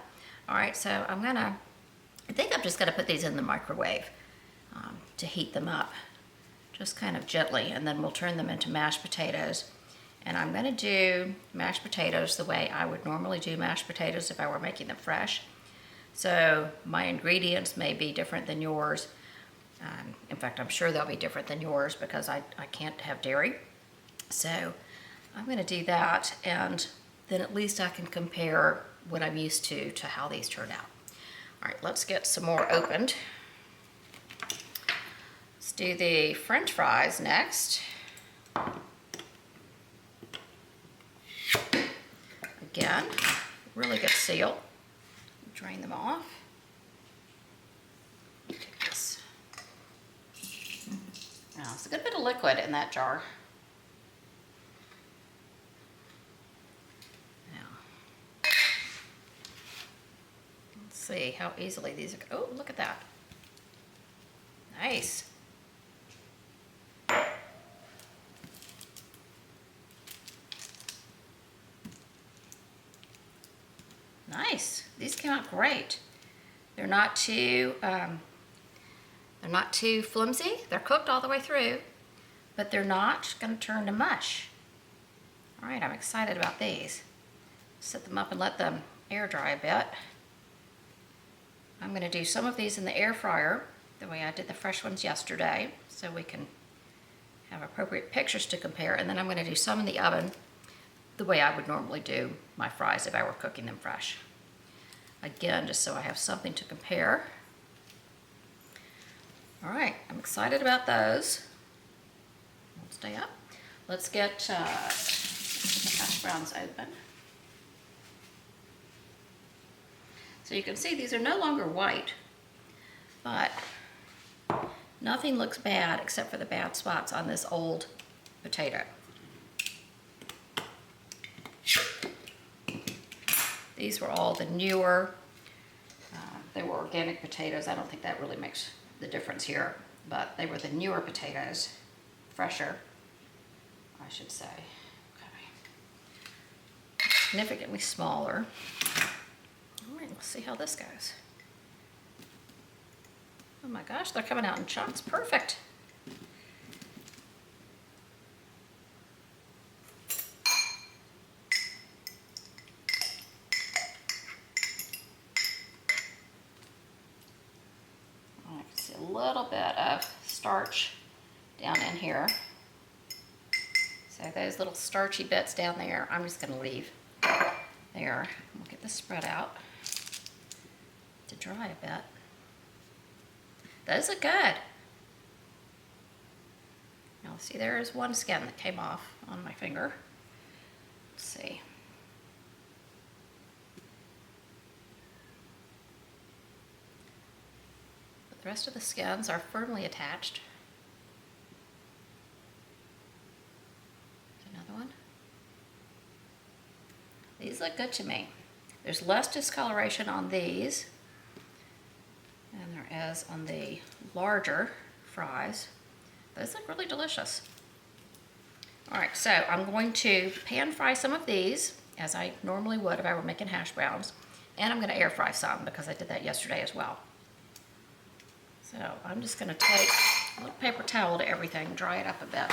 All right, so I think I'm just going to put these in the microwave to heat them up, just kind of gently, and then we'll turn them into mashed potatoes. And I'm going to do mashed potatoes the way I would normally do mashed potatoes if I were making them fresh. So my ingredients may be different than yours. In fact, I'm sure they'll be different than yours because I can't have dairy. So I'm going to do that, and then at least I can compare what I'm used to how these turn out. All right, let's get some more opened. Let's do the French fries next. Again, really good seal. Drain them off. Take this. Now, there's a good bit of liquid in that jar. Now, let's see how easily these are. Oh, look at that. Nice. Nice. These came out great. They're not too flimsy. They're cooked all the way through, but they're not going to turn to mush. All right, I'm excited about these. Set them up and let them air dry a bit. I'm going to do some of these in the air fryer, the way I did the fresh ones yesterday, so we can have appropriate pictures to compare. And then I'm going to do some in the oven, the way I would normally do my fries if I were cooking them fresh. Again, just so I have something to compare. All right, I'm excited about those. Won't stay up. Let's get the hash browns open. So you can see these are no longer white, but nothing looks bad except for the bad spots on this old potato. These were all the newer, they were organic potatoes. I don't think that really makes the difference here, but they were the newer potatoes, fresher, I should say. Okay. Significantly smaller. All right, let's see how this goes. Oh my gosh, they're coming out in chunks. Perfect. A little bit of starch down in here. So those little starchy bits down there, I'm just going to leave there. We'll get this spread out. to dry a bit. Those look good. Now see, there is one skin that came off on my finger. Let's see. But the rest of the skins are firmly attached. There's another one. These look good to me. There's less discoloration on these than there is on the larger fries. Those look really delicious. All right, so I'm going to pan fry some of these, as I normally would if I were making hash browns, and I'm gonna air fry some because I did that yesterday as well. So I'm just gonna take a little paper towel to everything, dry it up a bit.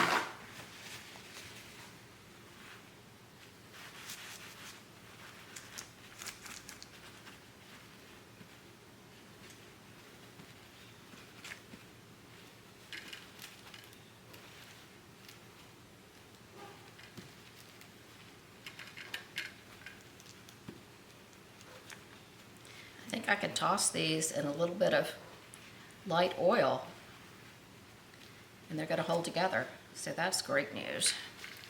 I think I could toss these in a little bit of light oil and they're going to hold together. So that's great news.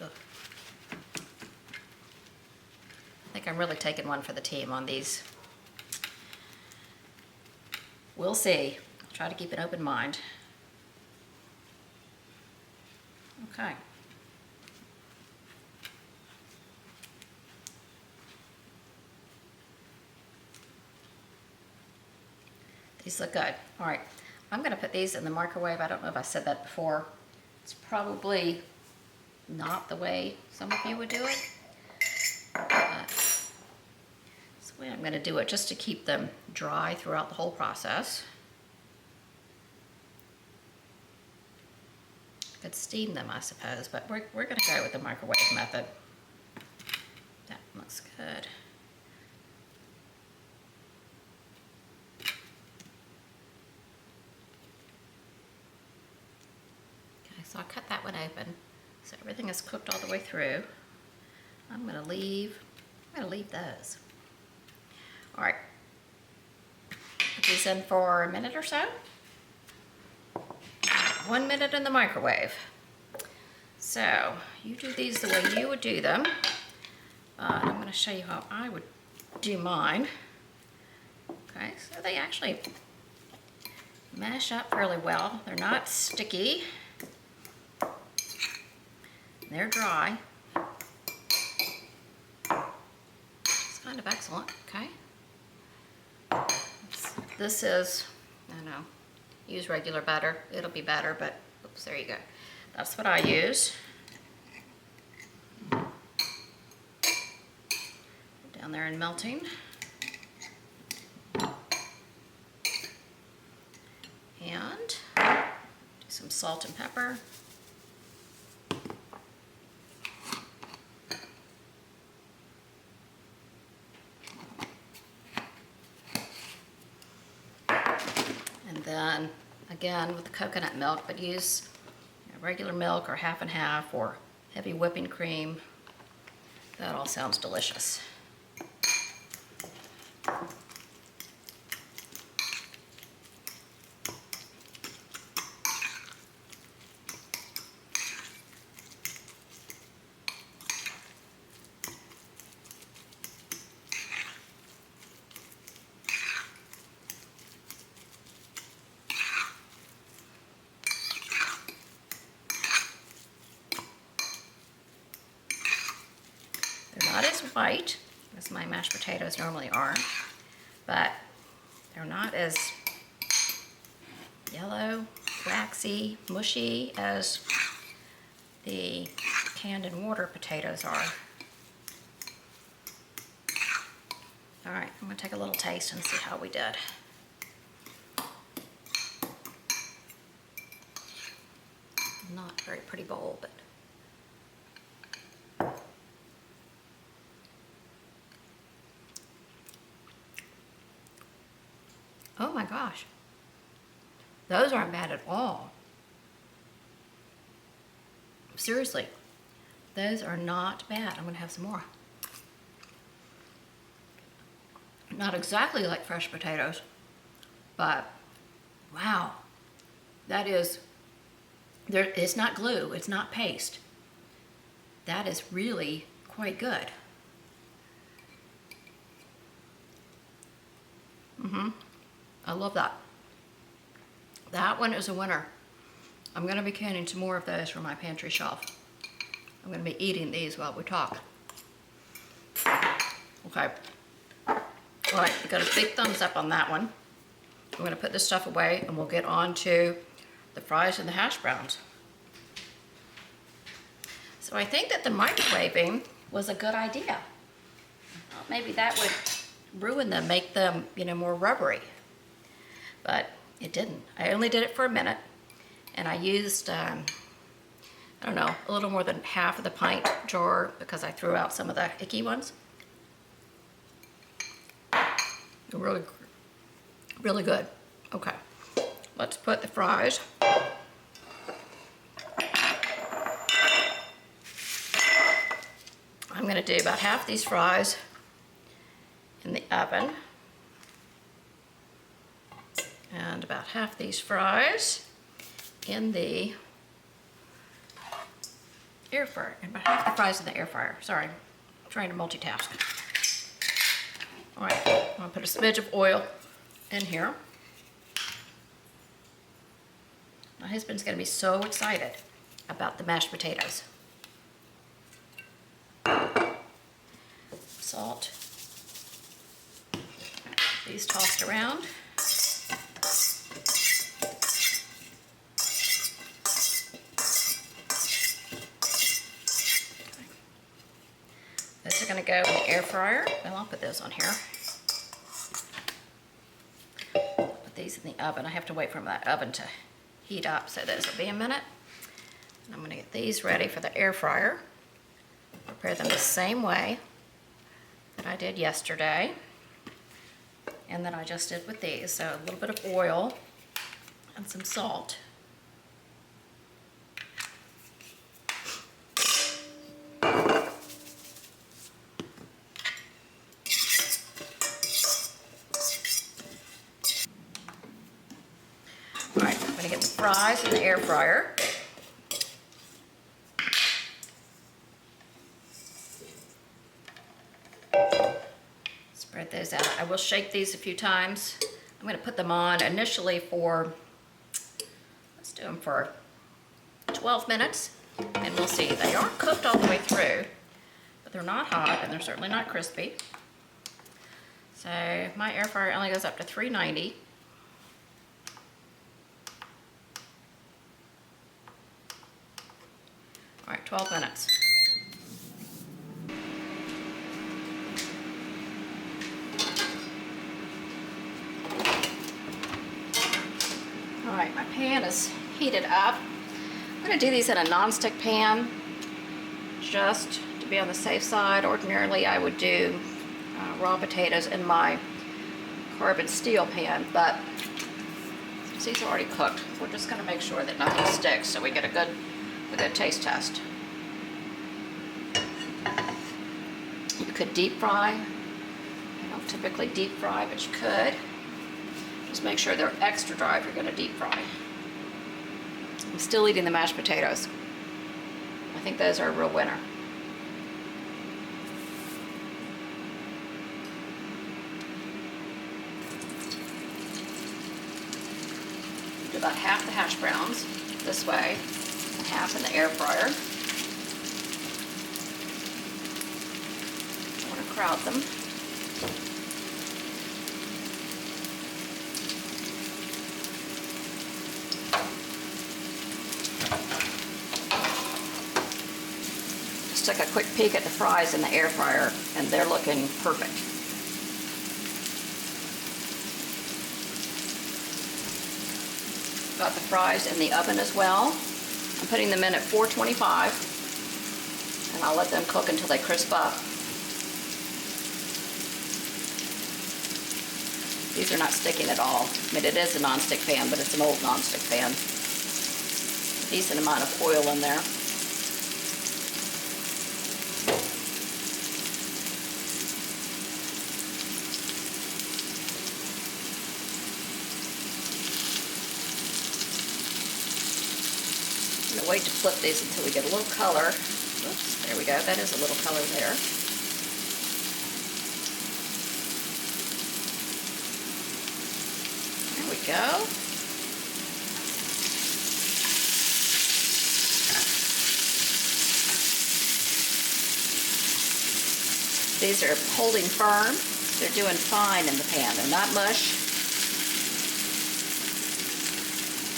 Ugh. I think I'm really taking one for the team on these. We'll see. I'll try to keep an open mind. Okay. These look good. All right, I'm gonna put these in the microwave. I don't know if I said that before. It's probably not the way some of you would do it, but it's the way I'm gonna do it, just to keep them dry throughout the whole process. Could steam them, I suppose, but we're gonna go with the microwave method. That looks good. So I cut that one open, so everything is cooked all the way through. I'm gonna leave those. All right, put these in for a minute or so. 1 minute in the microwave. So you do these the way you would do them. I'm gonna show you how I would do mine. Okay, so they actually mash up fairly well. They're not sticky. They're dry. It's kind of excellent, okay? This is, I don't know, use regular butter. It'll be better, but oops, there you go. That's what I use. Down there and melting. And do some salt and pepper. Then again with the coconut milk, but use regular milk or half and half or heavy whipping cream. That all sounds delicious. Not as white as my mashed potatoes normally are, but they're not as yellow, waxy, mushy as the canned in water potatoes are. All right, I'm gonna take a little taste and see how we did. Not a very pretty bowl, but oh my gosh, those aren't bad at all. Seriously, those are not bad. I'm gonna have some more. Not exactly like fresh potatoes, But wow, that is, it's not glue, it's not paste. That is really quite good. I love that. That one is a winner. I'm going to be canning some more of those from my pantry shelf. I'm going to be eating these while we talk. Okay. All right, you got a big thumbs up on that one. I'm going to put this stuff away and we'll get on to the fries and the hash browns. So I think that the microwaving was a good idea. Well, maybe that would ruin them, make them, you know, more rubbery. But it didn't. I only did it for a minute, and I used, I don't know, a little more than half of the pint jar because I threw out some of the icky ones. They're really, really good. Okay, let's put the fries. I'm gonna do about half these fries in the oven. And about half these fries in the air fryer. And about half the fries in the air fryer. Sorry, I'm trying to multitask. All right, I'm gonna put a smidge of oil in here. My husband's gonna be so excited about the mashed potatoes. Salt. These tossed around. Those are going to go in the air fryer. Well, I'll put those on here. Put these in the oven. I have to wait for that oven to heat up, so those will be a minute. And I'm going to get these ready for the air fryer. Prepare them the same way that I did yesterday and that I just did with these. So a little bit of oil and some salt. All right, I'm gonna get the fries in the air fryer. Spread those out. I will shake these a few times. I'm gonna put them on initially for, let's do them for 12 minutes, and we'll see. They aren't cooked all the way through, but they're not hot, and they're certainly not crispy. So my air fryer only goes up to 390. All right, 12 minutes. All right, my pan is heated up. I'm gonna do these in a nonstick pan, just to be on the safe side. Ordinarily, I would do raw potatoes in my carbon steel pan, but since these are already cooked, we're just gonna make sure that nothing sticks so we get a good taste test. You could deep fry. I don't typically deep fry, but you could. Just make sure they're extra dry if you're gonna deep fry. I'm still eating the mashed potatoes. I think those are a real winner. Do about half the hash browns this way, and half in the air fryer. I want to crowd them. Just took a quick peek at the fries in the air fryer, and they're looking perfect. Got the fries in the oven as well. I'm putting them in at 425, and I'll let them cook until they crisp up. These are not sticking at all. I mean, it is a nonstick pan, but it's an old nonstick pan. Decent amount of oil in there. wait to flip these until we get a little color. Oops, there we go. That is a little color there. There we go. These are holding firm. They're doing fine in the pan. They're not mush.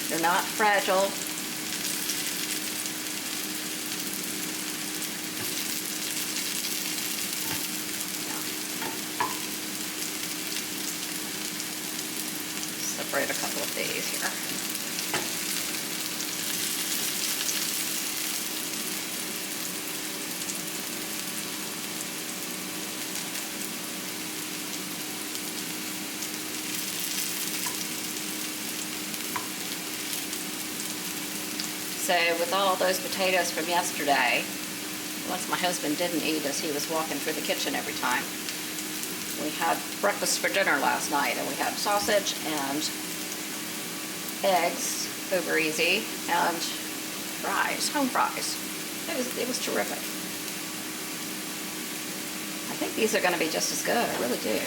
They're not fragile. Separate a couple of these here. So with all those potatoes from yesterday, once my husband didn't eat as he was walking through the kitchen every time, we had breakfast for dinner last night, and we had sausage and eggs over easy and fries, home fries. It was terrific. I think these are going to be just as good. I really do.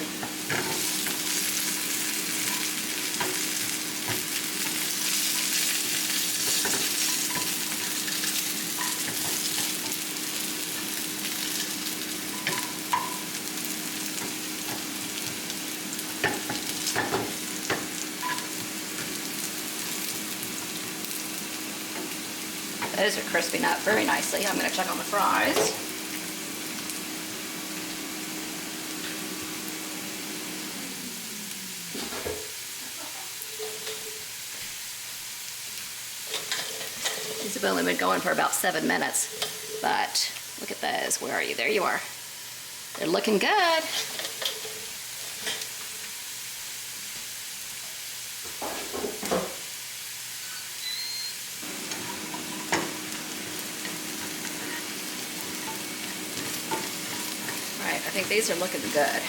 Those are crisping up very nicely. I'm going to check on the fries. These have only been going for about 7 minutes, but look at those. Where are you? There you are. They're looking good. I think these are looking good.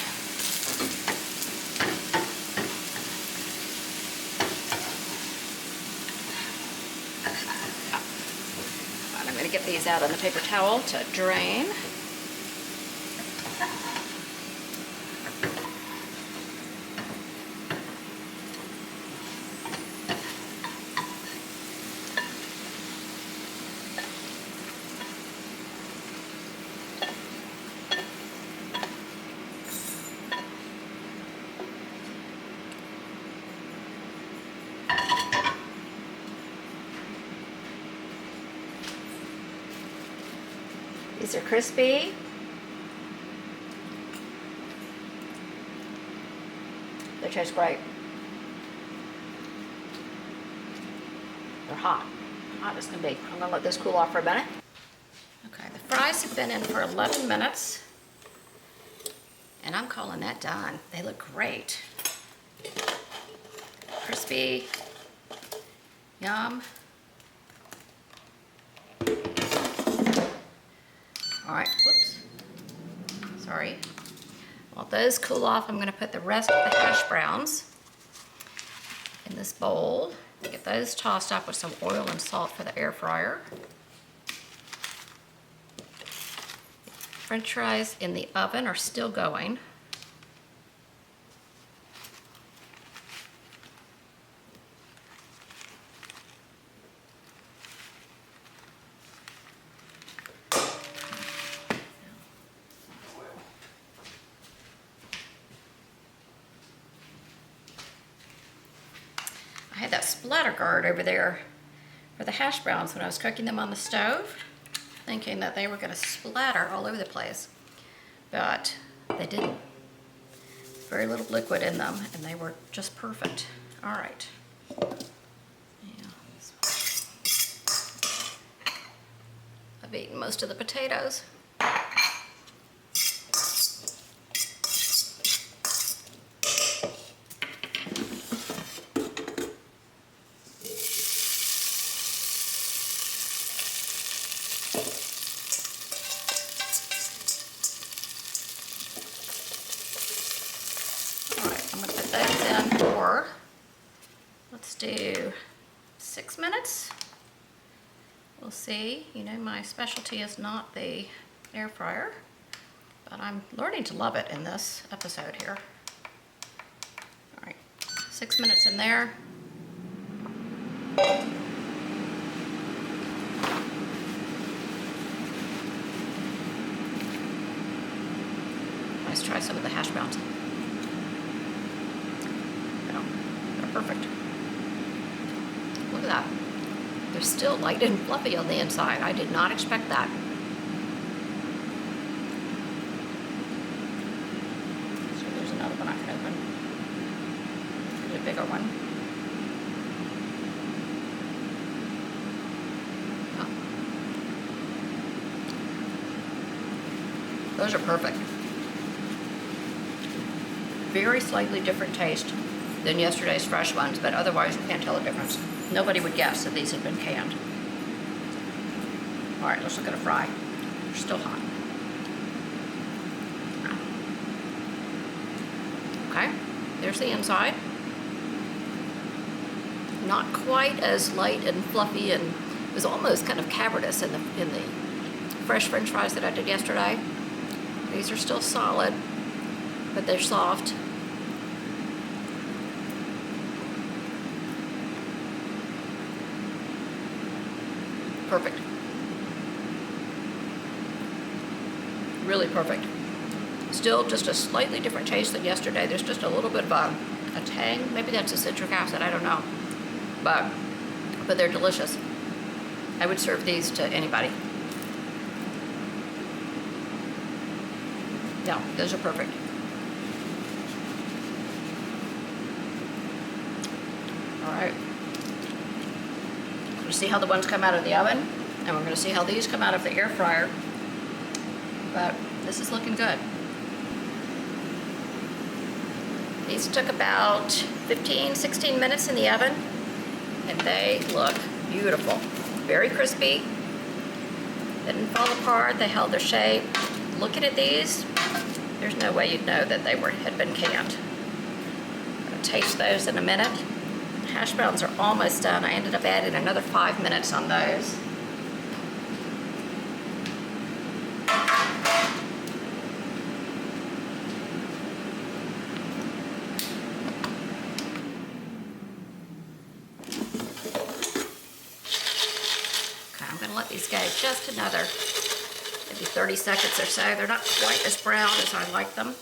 And I'm going to get these out on the paper towel to drain. These are crispy. They taste great. They're hot. Hot as can be. I'm going to let this cool off for a minute. Okay, the fries have been in for 11 minutes. And I'm calling that done. They look great. Crispy. Yum. All right, whoops, sorry. While those cool off, I'm gonna put the rest of the hash browns in this bowl. Get those tossed up with some oil and salt for the air fryer. French fries in the oven are still going. I had that splatter guard over there for the hash browns when I was cooking them on the stove, thinking that they were going to splatter all over the place, but they didn't. Very little liquid in them, and they were just perfect. All right. Yeah. I've eaten most of the potatoes. Let's do 6 minutes. We'll see. You know, my specialty is not the air fryer, but I'm learning to love it in this episode here. All right, 6 minutes in there. Let's try some of the hash browns. No, they're perfect. Look at that. They're still light and fluffy on the inside. I did not expect that. So there's another one I can open. There's a bigger one. Oh. Those are perfect. Very slightly different taste than yesterday's fresh ones, but otherwise you can't tell the difference. Nobody would guess that these had been canned. All right, let's look at a fry. They're still hot. Okay, there's the inside. Not quite as light and fluffy, and it was almost kind of cavernous in the fresh French fries that I did yesterday. These are still solid, but they're soft. Perfect. Really perfect. Still just a slightly different taste than yesterday. There's just a little bit of a tang. Maybe that's a citric acid, I don't know. But they're delicious. I would serve these to anybody. No, those are perfect. All right. We're going to see how the ones come out of the oven, and we're going to see how these come out of the air fryer. But this is looking good. These took about 15, 16 minutes in the oven, and they look beautiful. Very crispy. They didn't fall apart. They held their shape. Looking at these, there's no way you'd know that they had been canned. I'm going to taste those in a minute. Hash browns are almost done. I ended up adding another 5 minutes on those. Okay, I'm going to let these go just another maybe 30 seconds or so. They're not quite as brown as I like them.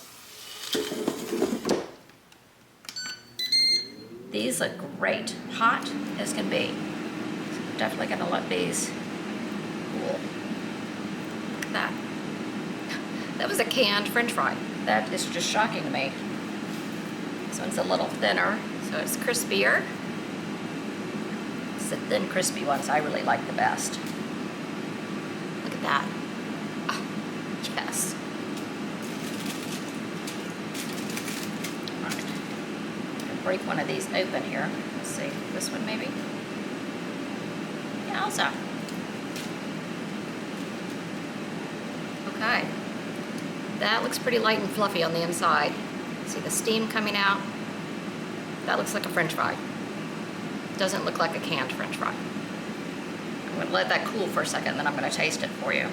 These look great, hot as can be. So I'm definitely gonna let these cool. Look at that. That was a canned French fry. That is just shocking to me. This one's a little thinner, so it's crispier. It's the thin, crispy ones I really like the best. Look at that. Oh, yes. Break one of these open here. Let's see, this one maybe? Yeah, also. Okay. That looks pretty light and fluffy on the inside. See the steam coming out? That looks like a French fry. Doesn't look like a canned French fry. I'm going to let that cool for a second, then I'm going to taste it for you.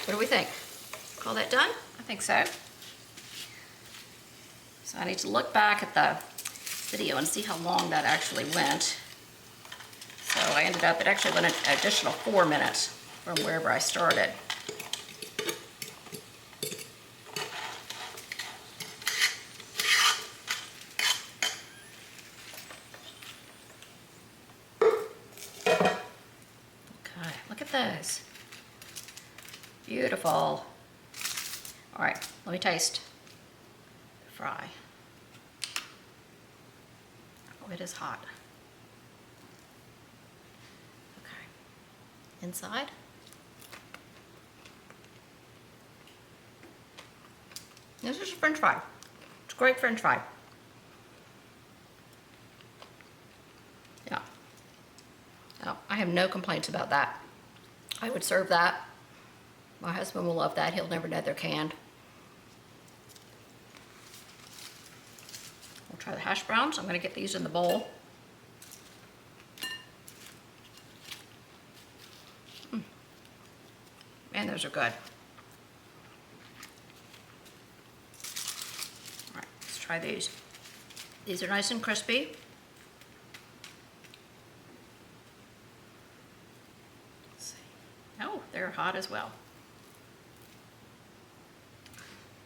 What do we think? Call that done? I think so. So I need to look back at the video and see how long that actually went. So I ended up, it actually went an additional 4 minutes from wherever I started. Okay, look at those. Beautiful. All right, let me taste the fry. Oh, it is hot. Okay, inside. This is a French fry. It's a great French fry. Yeah. Oh, I have no complaints about that. I would serve that My husband will love that. He'll never know they're canned. We'll try the hash browns. I'm going to get these in the bowl. Man, those are good. All right, let's try these. These are nice and crispy. Let's see. Oh, they're hot as well.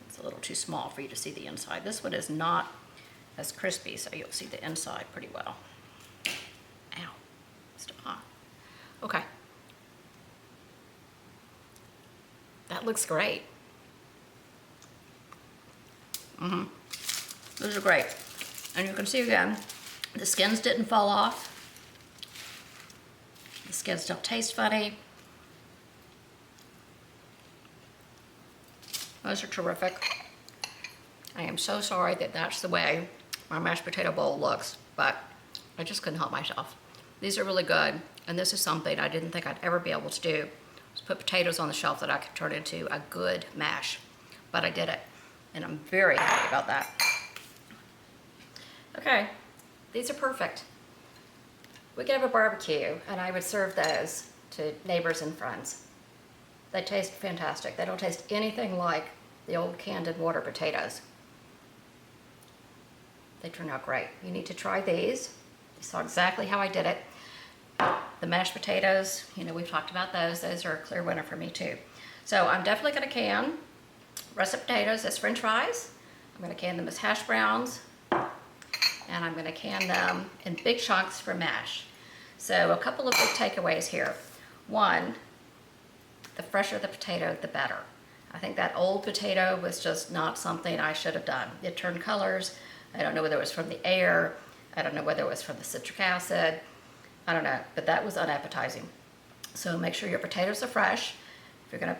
It's a little too small for you to see the inside. This one is not as crispy, so you'll see the inside pretty well. Ow, still hot. Okay. That looks great. Those are great. And you can see again, the skins didn't fall off. The skins don't taste funny. Those are terrific. I am so sorry that that's the way my mashed potato bowl looks, but I just couldn't help myself. These are really good, and this is something I didn't think I'd ever be able to do. Put potatoes on the shelf that I could turn into a good mash, but I did it, and I'm very happy about that. Okay, these are perfect. We could have a barbecue, and I would serve those to neighbors and friends. They taste fantastic. They don't taste anything like the old canned and water potatoes. They turn out great. You need to try these. You saw exactly how I did it. The mashed potatoes, you know, we've talked about those. Those are a clear winner for me too. So I'm definitely going to can russet potatoes as French fries. I'm going to can them as hash browns. And I'm going to can them in big chunks for mash. So a couple of big takeaways here. One, the fresher the potato, the better. I think that old potato was just not something I should have done. It turned colors. I don't know whether it was from the air. I don't know whether it was from the citric acid. I don't know, but that was unappetizing. So make sure your potatoes are fresh if you're gonna,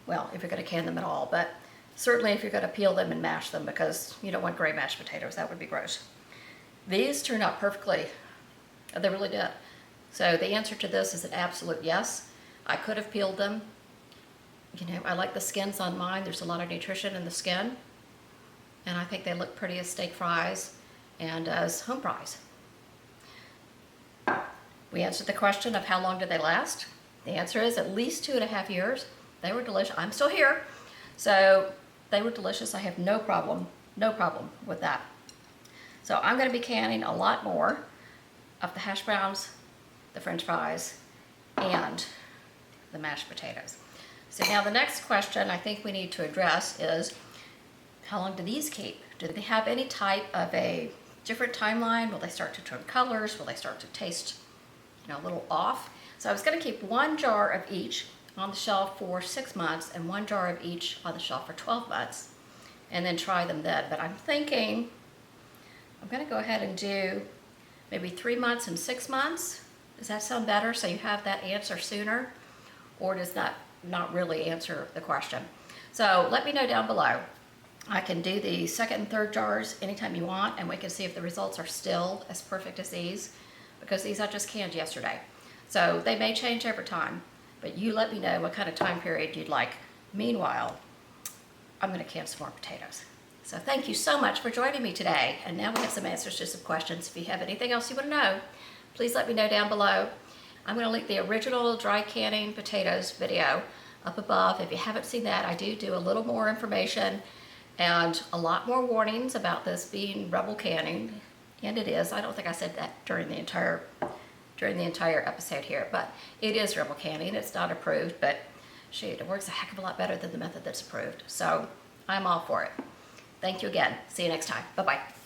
well, if you're gonna can them at all, but certainly if you're gonna peel them and mash them, because you don't want gray mashed potatoes, that would be gross. These turned out perfectly. They really did. So the answer to this is an absolute yes. I could have peeled them. You know, I like the skins on mine. There's a lot of nutrition in the skin. And I think they look pretty as steak fries and as home fries. We answered the question of how long did they last. The answer is at least 2.5 years. They were delicious. I'm still here. So they were delicious. I have no problem with that. So I'm going to be canning a lot more of the hash browns, the French fries, and the mashed potatoes. So now the next question I think we need to address is, how long do these keep? Do they have any type of a different timeline? Will they start to turn colors? Will they start to taste, you know, a little off? So I was going to keep 1 jar of each on the shelf for 6 months and 1 jar of each on the shelf for 12 months, and then try them then. But I'm thinking I'm going to go ahead and do maybe 3 months and 6 months. Does that sound better? So you have that answer sooner, or does that not really answer the question? So let me know down below. I can do the second and third jars anytime you want, and we can see if the results are still as perfect as these, because these I just canned yesterday. So they may change over time, but you let me know what kind of time period you'd like. Meanwhile, I'm going to can some more potatoes. So thank you so much for joining me today. And now we have some answers to some questions. If you have anything else you want to know, please let me know down below. I'm going to link the original dry canning potatoes video up above. If you haven't seen that, I do a little more information and a lot more warnings about this being rebel canning, and it is. I don't think I said that during the entire episode here, but it is rebel canning. It's not approved, but shoot, it works a heck of a lot better than the method that's approved. So I'm all for it. Thank you again. See you next time. Bye-bye.